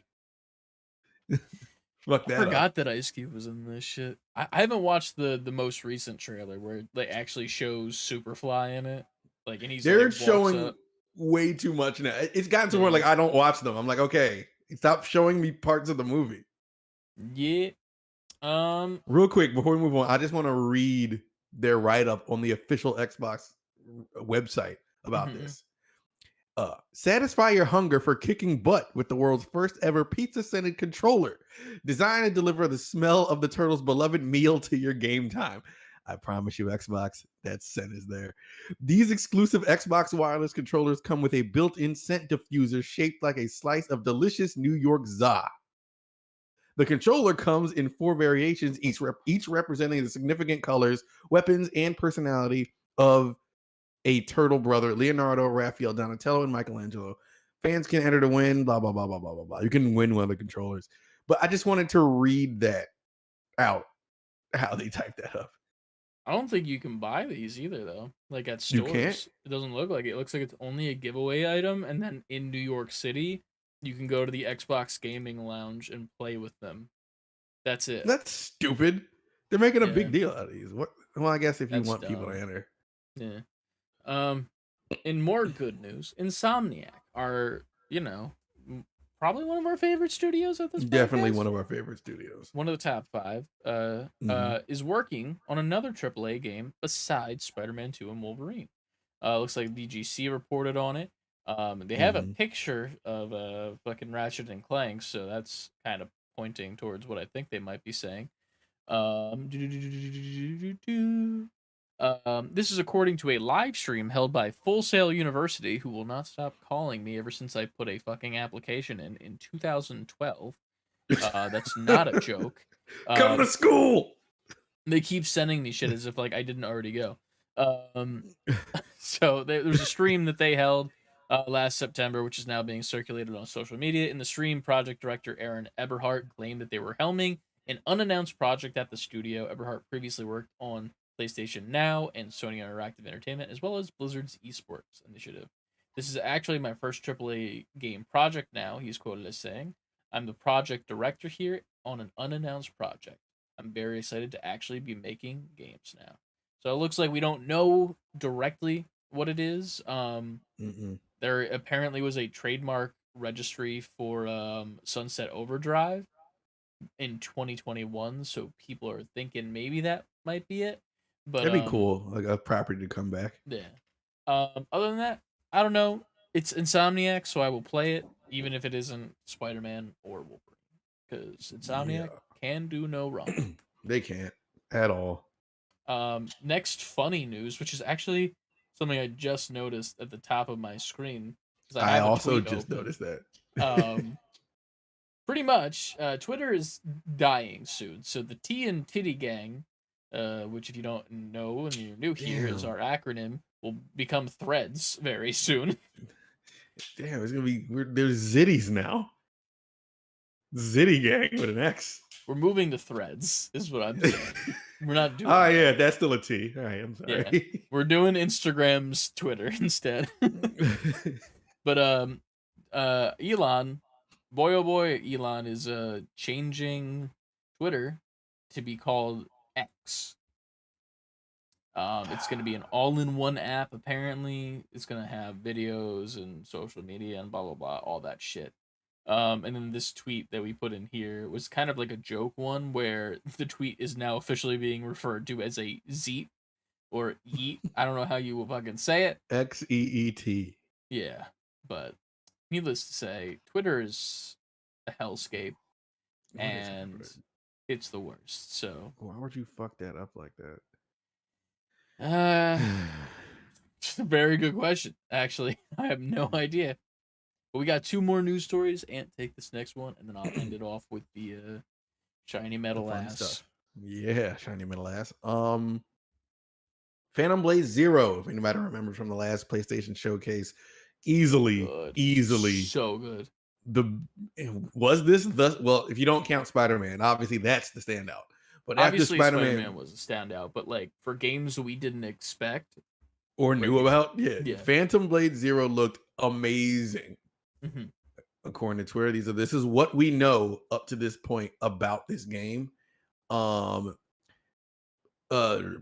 Fuck that. I forgot that Ice Cube was in this shit. I haven't watched the most recent trailer where it like actually shows Superfly in it. Like, and he's They're like, showing up. way too much now. It's gotten to where Yeah. like I don't watch them. I'm like, okay, stop showing me parts of the movie. Yeah. Real quick before we move on, I just want to read their write up on the official Xbox website about Mhm. this. Satisfy your hunger for kicking butt with the world's first ever pizza scented controller, designed to deliver the smell of the turtle's beloved meal to your game time. I promise you, Xbox, that scent is there. These exclusive Xbox wireless controllers come with a built-in scent diffuser shaped like a slice of delicious New York za. The controller comes in 4 variations, each representing the significant colors, weapons, and personality of a turtle brother: Leonardo, Raphael, Donatello, and Michelangelo. Fans can enter to win, blah, blah, blah, blah, blah, blah, blah. You can win one of the controllers. But I just wanted to read that out, how they typed that up. I don't think you can buy these either, though. Like at You can't? stores, it doesn't look like it. It looks like it's only a giveaway item, and then in New York City, you can go to the Xbox Gaming Lounge and play with them. That's it. That's stupid. They're making a Yeah, big deal out of these. What? Well, I guess if you that's want people to dumb. enter, Yeah. Um, in more good news, Insomniac are, m- probably one of our favorite studios at this definitely podcast. one of our favorite studios. One of the top five. Hmm. Is working on another AAA game besides Spider-Man 2 and Wolverine. Looks like VGC reported on it. They have a Hmm. picture of fucking Ratchet and Clank, so that's kind of pointing towards what I think they might be saying. This is according to a live stream held by Full Sail University, who will not stop calling me ever since I put a fucking application in 2012. That's not a joke. Come to Um, school. they keep sending me shit as if like I didn't already go. Um, so there was a stream that they held last September, which is now being circulated on social media. In the stream, project director Aaron Eberhardt claimed that they were helming an unannounced project at the studio. Eberhardt previously worked on PlayStation Now and Sony Interactive Entertainment, as well as Blizzard's esports initiative. This is actually my first AAA game project now, he's quoted as saying. I'm the project director here on an unannounced project. I'm very excited to actually be making games now. So it looks like we don't know directly what it is. Mm-mm. There apparently was a trademark registry for Sunset Overdrive in 2021, so people are thinking maybe that might be it. But That'd be cool, like a property to come back. yeah. Other than that, I don't know. It's Insomniac, so I will play it, even if it isn't Spider-Man or Wolverine, because Insomniac Yeah, can do no wrong. they can't at all. Next funny news, which is actually something I just noticed at the top of my screen because I I have a also tweet just open. noticed that. Um, Pretty much, Twitter is dying soon. So the T and Titty Gang, which if you don't know and you're new here, is Damn, our acronym, will become Threads very soon. damn, it's gonna be. There's Zitties now. Zitty Gang with an X. We're moving to Threads, is what I'm saying. We're not doing. Oh that. yeah, that's still a T. All right, I'm Yeah, sorry. we're doing Instagram's Twitter instead. But Elon, boy oh boy, Elon is changing Twitter to be called X. It's gonna be an all-in-one app. Apparently, it's gonna have videos and social media and blah blah blah, all that shit. And then this tweet that we put in here was kind of like a joke one, where the tweet is now officially being referred to as a Zeet or Yeet. I don't know how you will fucking say it. XEET. Yeah, but needless to say, Twitter is a hellscape, What is and happening? it's the worst. So, Why would you fuck that up like that? uh, it's a very good question. Actually, I have no idea. But we got two more news stories, and take this next one, and then I'll end it off with the shiny The metal fun ass. stuff. Yeah, shiny metal ass. Phantom Blade Zero, if anybody remembers from the last PlayStation showcase, easily, Good, easily so good. the was this the well, if you don't count Spider-Man, obviously that's the standout. But after Obviously, Spider Spider-Man Man was a standout, but like for games we didn't expect, or great knew game. about, yeah, Yeah. Phantom Blade Zero looked amazing. Mm-hmm. According to Twitter, this is what we know up to this point about this game. Um,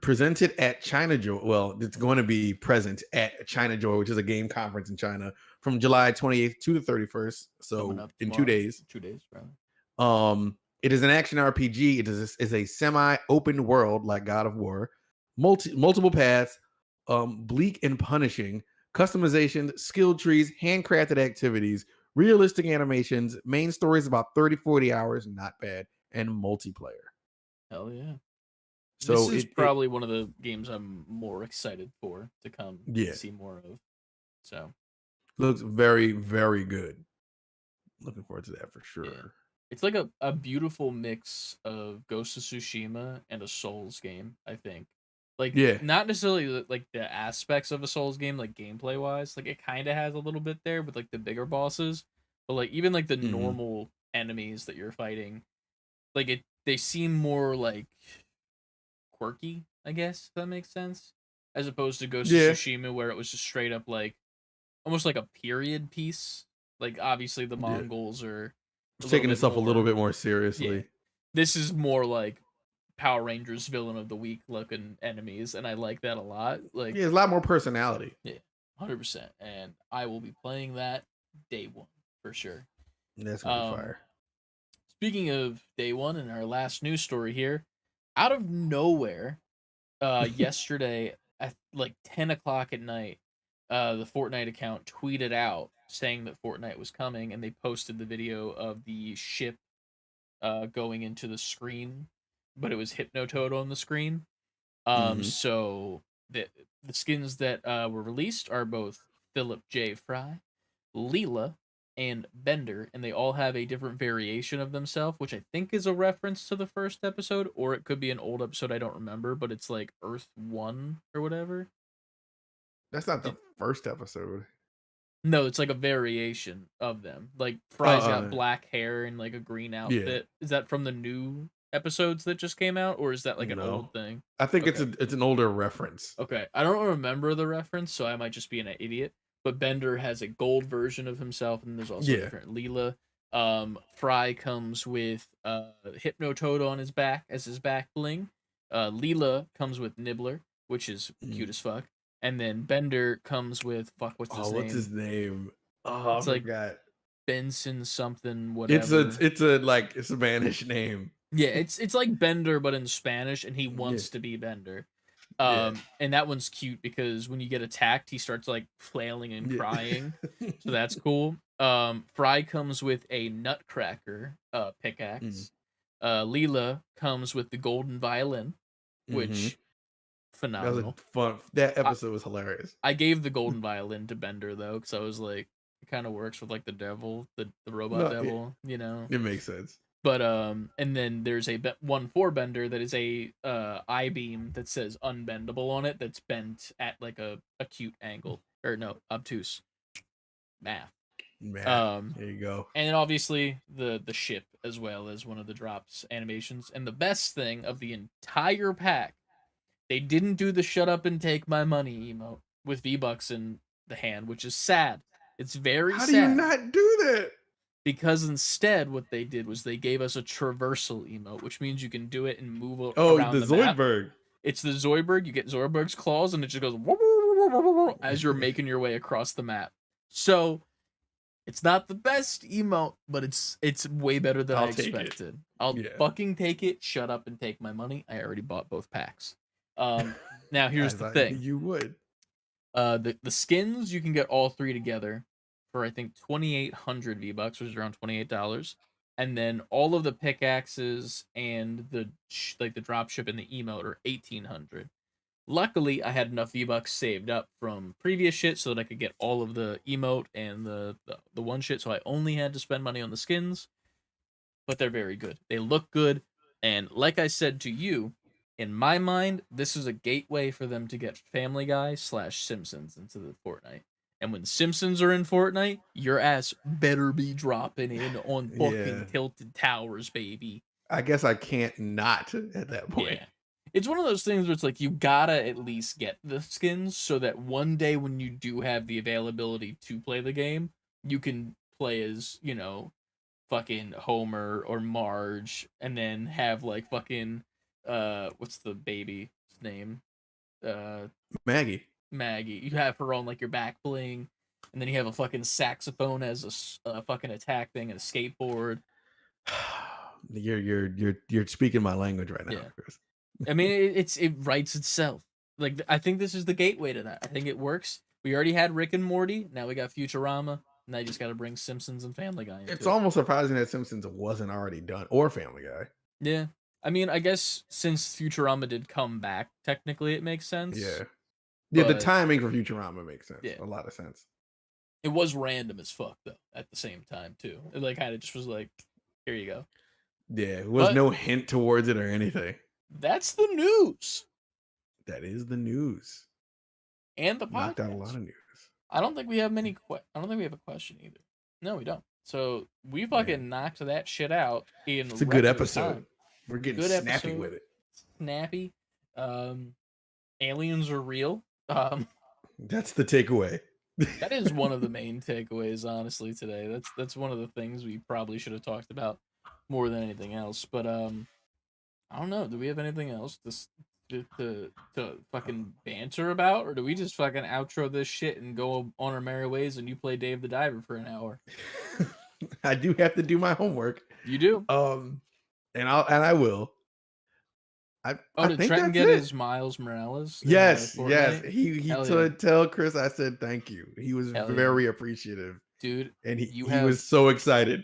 presented at China Joy. Well, it's going to be present at China Joy, which is a game conference in China from July 28th to the 31st. Coming So up in tomorrow. 2 days. 2 days, rather. It is an action RPG. It is a semi-open world like God of War, multiple paths, bleak and punishing, customization, skill trees, handcrafted activities, realistic animations, main stories about 30-40 hours, not bad, and multiplayer. Hell yeah. So this is it probably one of the games I'm more excited for to come Yeah. see more of. So looks very, very good. Looking forward to that for sure. Yeah. It's like a beautiful mix of Ghost of Tsushima and a Souls game, I think. Like, Yeah. not necessarily like the aspects of a Souls game, like gameplay wise. Like, it kind of has a little bit there with like the bigger bosses, but like even like the Mhm. normal enemies that you're fighting, like they seem more like quirky, I guess, if that makes sense. As opposed to Ghost of Yeah, Tsushima where it was just straight up like almost like a period piece. Like obviously the yeah. Mongols are a It's little taking bit itself a little more, bit more yeah. seriously. This is more like Power Rangers villain of the week looking enemies, and I like that a lot. Like, Yeah, it's a lot more personality. yeah, 100%. And I will be playing that day one for sure. That's gonna be Um, fire. Speaking of day one and our last news story here, out of nowhere, yesterday at like 10 o'clock at night, the Fortnite account tweeted out saying that Fortnite was coming, and they posted the video of the ship going into the screen, but it was Hypnotoad on the screen. Hmm. So the skins that were released are both Philip J. Fry, Leela, and Bender, and they all have a different variation of themselves, which I think is a reference to the first episode, or it could be an old episode I don't remember, but it's like Earth 1 or whatever. That's not the Did, first episode. no, it's like a variation of them. Like Uh, Fry's got uh black hair and like a green yeah. outfit. Is that from the new episodes that just came out, or is that like an No, old thing? I think Okay. it's an older reference. Okay, I don't remember the reference, so I might just be an idiot. But Bender has a gold version of himself, and there's also a Yeah. different Leela. Fry comes with Hypnotoad on his back as his back bling. Leela comes with Nibbler, which is cute Mm. as fuck. And then Bender comes with fuck, what's his Oh, what's his name? name? Oh, I It's like forgot. Benson something It's a whatever. it's a like a Spanish name. Yeah, it's like Bender but in Spanish, and he Yeah, wants to be Bender. yeah, And that one's cute because when you get attacked, he starts like flailing and yeah. crying. So that's cool. Fry comes with a Nutcracker Mm. pickaxe. Leela comes with the golden violin, Hmm. which That was a phenomenal. fun. That I, episode was hilarious. I gave the golden violin to Bender though, because I was like, it kind of works with like the devil, the robot No, devil, you know. it makes sense. But and then there's a one for Bender that is a I beam that says unbendable on it that's bent at like a acute angle, or no, obtuse math. Math. Um There you go. and then obviously the ship as well as one of the drops animations. And the best thing of the entire pack, they didn't do the shut up and take my money emote with V-Bucks in the hand, which is sad. It's very How do you sad. not do that? Because instead what they did was they gave us a traversal emote, which means you can do it and move Oh, around the the map. Zoidberg. It's the Zoidberg. You get Zoidberg's claws, and it just goes as you're making your way across the map. So it's not the best emote, but it's way better than I I'll take it. expected. I'll Yeah. fucking take it. Shut up and take my money. I already bought both packs. Now here's As the I knew thing. you would. The skins you can get all three together for I think 2,800 V-Bucks, which is around $28. And then all of the pickaxes and the like the dropship and the emote are 1,800. Luckily, I had enough V-Bucks saved up from previous shit so that I could get all of the emote and the one shit, so I only had to spend money on the skins, but they're very good. They look good, and like I said to you, in my mind, this is a gateway for them to get Family Guy / Simpsons into the Fortnite. And when Simpsons are in Fortnite, your ass better be dropping in on fucking Yeah. Tilted Towers, baby. I guess I can't not at that point. Yeah. It's one of those things where it's like you gotta at least get the skins so that one day when you do have the availability to play the game, you can play as, you know, fucking Homer or Marge, and then have like fucking what's the baby's name? Uh Maggie. Maggie. You have her on like your back bling, and then you have a fucking saxophone as a fucking attack thing and a skateboard. You're speaking my language right now, Yeah. Chris. I mean, it writes itself. Like I think this is the gateway to that. I think it works. We already had Rick and Morty. Now we got Futurama. Now you just got to bring Simpsons and Family Guy into It's it. almost surprising that Simpsons wasn't already done, or Family Guy. Yeah. I mean, I guess since Futurama did come back, technically it makes sense. Yeah. Yeah, the But- timing for Futurama makes sense. Yeah. A lot of sense. It was random as fuck though. At the same time too, it like kind of just was like, here you go. Yeah, it was But- no hint towards it or anything. That's the news That is the news. and the Knocked out a podcast. lot of news. I don't think we have many. I don't think we have a question either. No, we don't. So we Man, fucking knocked that shit out in it's a good record episode. time. We're getting Good snappy episode. with it. Snappy. Aliens are real. That's the takeaway. That is one of the main takeaways, honestly, today. That's one of the things we probably should have talked about more than anything else. But I don't know. Do we have anything else to fucking banter about, or do we just fucking outro this shit and go on our merry ways and you play Dave the Diver for an hour? I do have to do my homework. You do. And I will. I Did think Trenton that's get it. his Miles Morales? Yes, Fortnite? yes. He Hell told yeah. tell Chris I said thank you. He was Hell yeah. very appreciative, Dude. and he have was so excited.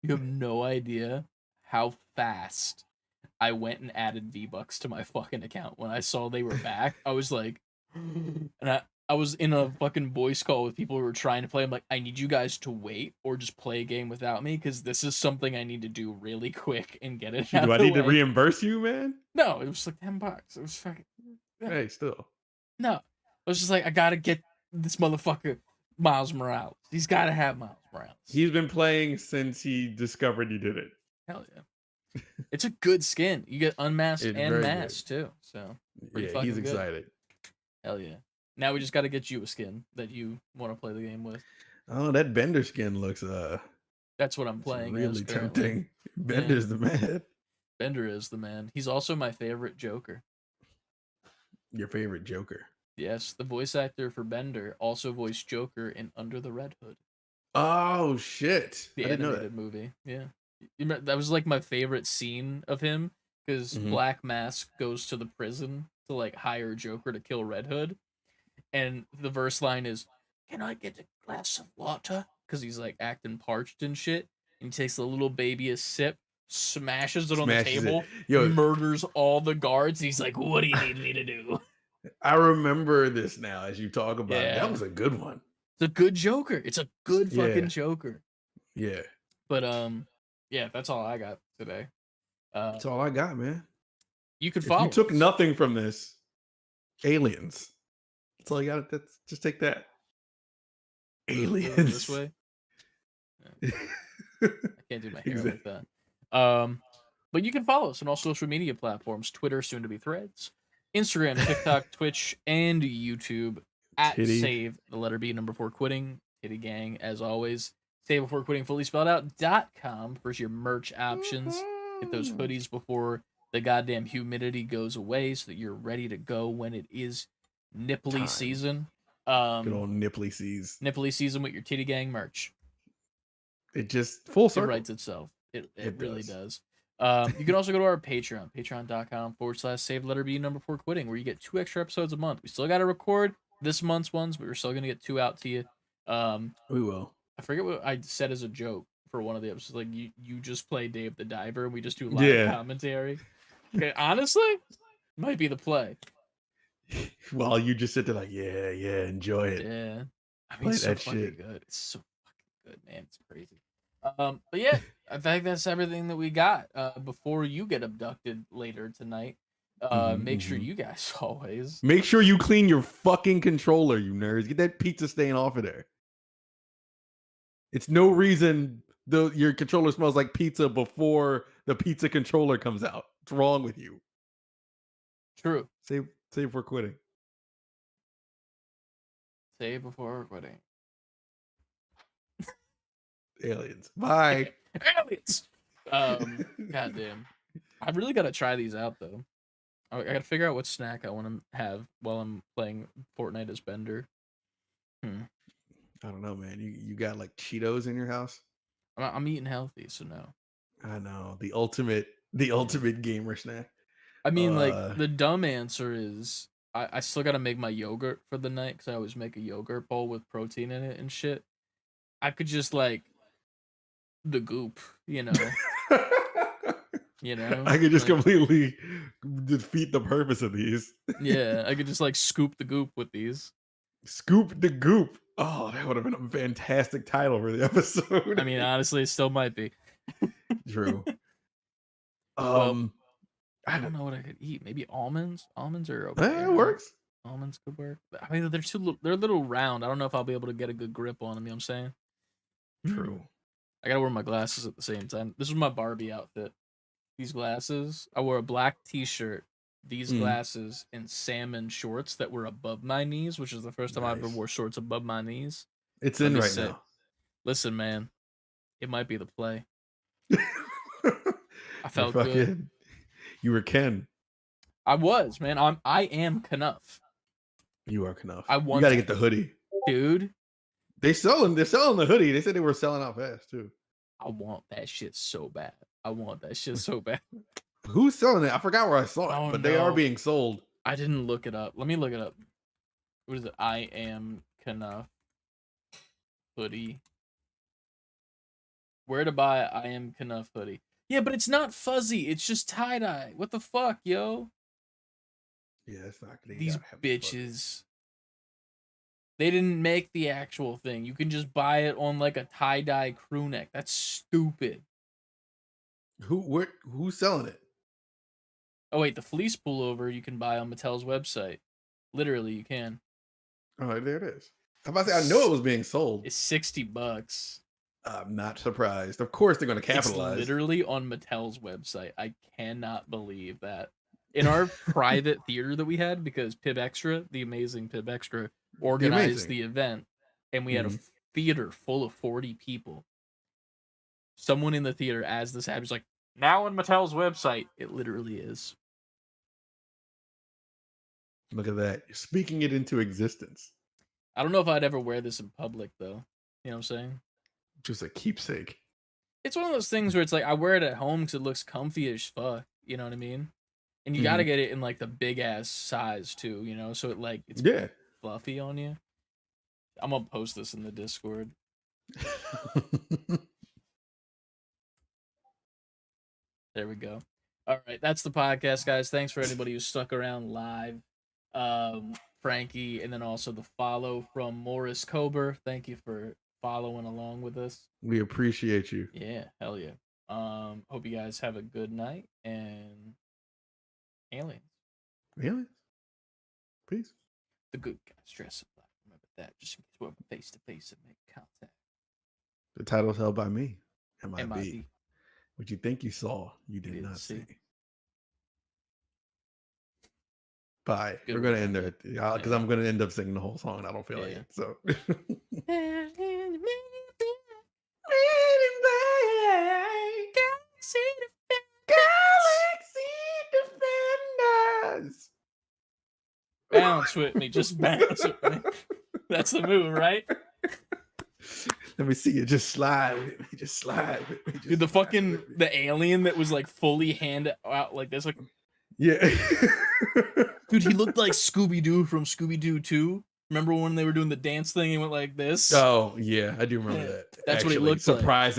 You have no idea how fast I went and added V-Bucks to my fucking account when I saw they were back. I was like, and I was in a fucking voice call with people who were trying to play. I'm like, I need you guys to wait or just play a game without me because this is something I need to do really quick and get it out Do I of the need to way. reimburse you, man? No, it was like $10. It was fucking Hey, still. no. I was just like, I gotta get this motherfucker Miles Morales. He's gotta have Miles Morales. He's been playing since he discovered you did it. Hell yeah. It's a good skin. You get unmasked It's and very masked too. So pretty Yeah, fucking he's good. excited. Hell yeah. Now we just got to get you a skin that you want to play the game with. Oh, that Bender skin looks That's what I'm playing. really as currently. tempting. Bender's the man. Bender is the man. He's also my favorite Joker. Your favorite Joker. Yes, the voice actor for Bender also voiced Joker in Under the Red Hood, Oh shit! the I didn't know animated that. movie. Yeah, that was like my favorite scene of him because Mhm. Black Mask goes to the prison to like hire Joker to kill Red Hood, and the verse line is, "Can I get a glass of water?" Because he's like acting parched and shit. And he takes a little baby a sip, smashes it on the Smashes it. table, Yo, murders all the guards. He's like, "What do you need me to do?" I remember this now as you talk about it. Yeah. That was a good one. It's a good Joker. It's a good fucking Yeah. Joker. Yeah. But yeah, that's all I got today. That's all I got, man. You could If follow. you took us. nothing from this, aliens. That's all you got. That's just take that. Aliens. This way. I can't do my hair like that. But you can follow us on all social media platforms: Twitter, soon to be Threads, Instagram, TikTok, Twitch, and YouTube at Titty. save the letter B number 4 quitting. Titty gang, as always. Save before quitting fully spelled out.com for your merch options. Get those hoodies before the goddamn humidity goes away so that you're ready to go when it is nipply Time. season. Good old nipply seas. Nipply season with your Titty gang merch. It just full It circle. writes itself. It really does. does. You can also go to our Patreon, patreon.com/save letter B number 4 quitting, where you get 2 extra episodes a month. We still got to record this month's ones, but we're still going to get 2 out to you. We will. I forget what I said as a joke for one of the episodes. Like, you just play Dave the Diver, and we just do live Yeah. commentary. Okay, honestly, might be the play. While you just sit there like, yeah, enjoy it. Yeah. I mean, Play it's so that fucking shit. good. It's so fucking good, man. It's crazy. But yeah, I think that's everything that we got. Before you get abducted later tonight, make sure you guys always Make sure you clean your fucking controller, you nerds. Get that pizza stain off of there. It's no reason your controller smells like pizza before the pizza controller comes out. What's wrong with you? true. Save for quitting. Say before quitting. Aliens. Bye. Aliens. Goddamn. I really gotta try these out though. I gotta figure out what snack I want to have while I'm playing Fortnite as Bender. I don't know, man. You got like Cheetos in your house? I'm eating healthy, so no. I know. The ultimate gamer snack. I mean, like, the dumb answer is I still gotta make my yogurt for the night because I always make a yogurt bowl with protein in it and shit. I could just like the goop, you know. I could just like, completely defeat the purpose of these. yeah, I could just like scoop the goop with these. Scoop the goop. Oh, that would have been a fantastic title for the episode. I mean, honestly, it still might be. True. Well, I don't know what I could eat. Maybe almonds. Almonds are okay. It works. Almonds could work. I mean, they're a little round. I don't know if I'll be able to get a good grip on them. You know what I'm saying? True. I gotta wear my glasses at the same time. This was my Barbie outfit. These glasses. I wore a black t-shirt, these Mm. glasses, and salmon shorts that were above my knees, which is the first time I ever Nice. wore shorts above my knees. It's Let in me right say, now. listen, man, it might be the play. I You're felt good. fucking. You were Ken. I was, man. I am Knuff. You are Knuff. I You want got to that get the shit. hoodie. Dude, They're selling the hoodie. They said they were selling out fast too. I want that shit so bad. I want that shit so bad. Who's selling it? I forgot where I saw it, Oh, but they are no. being sold. I didn't look it up. Let me look it up. What is it? I am Knuff hoodie. Where to buy I am Knuff hoodie? Yeah, but it's not fuzzy. It's just tie dye. What the fuck, yo? Yeah, it's not. These bitches. They didn't make the actual thing. You can just buy it on like a tie dye crew neck. That's stupid. Who's selling it? Oh wait, the fleece pullover you can buy on Mattel's website. Literally, you can. Oh, there it is. I'm about to say, I know it was being sold. It's $60. I'm not surprised. Of course, they're going to capitalize. It's literally on Mattel's website. I cannot believe that. In our private theater that we had, because Pib Extra, the amazing Pib Extra, organized the event, and we had a theater full of 40 people. Someone in the theater, as this happened, was like, now on Mattel's website. It literally is. Look at that. You're speaking it into existence. I don't know if I'd ever wear this in public, though. You know what I'm saying? Just a keepsake. It's one of those things where it's like, I wear it at home because it looks comfy as fuck. You know what I mean? And you got to get it in like the big ass size too, you know? So it's fluffy on you. I'm going to post this in the Discord. There we go. All right. That's the podcast, guys. Thanks for anybody who stuck around live. Frankie, and then also the follow from Morris Kober. Thank you for following along with us. We appreciate you. Yeah, hell yeah. Hope you guys have a good night, and aliens. Peace. The good guys dress up. Remember that, just in case we're face to face and make contact. The title's held by me. MIB. MIB. What you think you saw, you did not see. Bye. Good We're going to one, end there because I'm going to end up singing the whole song and I don't feel like it. So. Galaxy Defenders. Bounce with me. Just bounce with me. That's the move, right? Let me see you. Just slide with me. Just slide with me. Dude, the alien that was like fully hand out like this, like, yeah. dude, he looked like Scooby-Doo from Scooby-Doo 2. Remember when they were doing the dance thing? He went like this. Oh yeah, I do remember that. That's what he looked like. Surprising.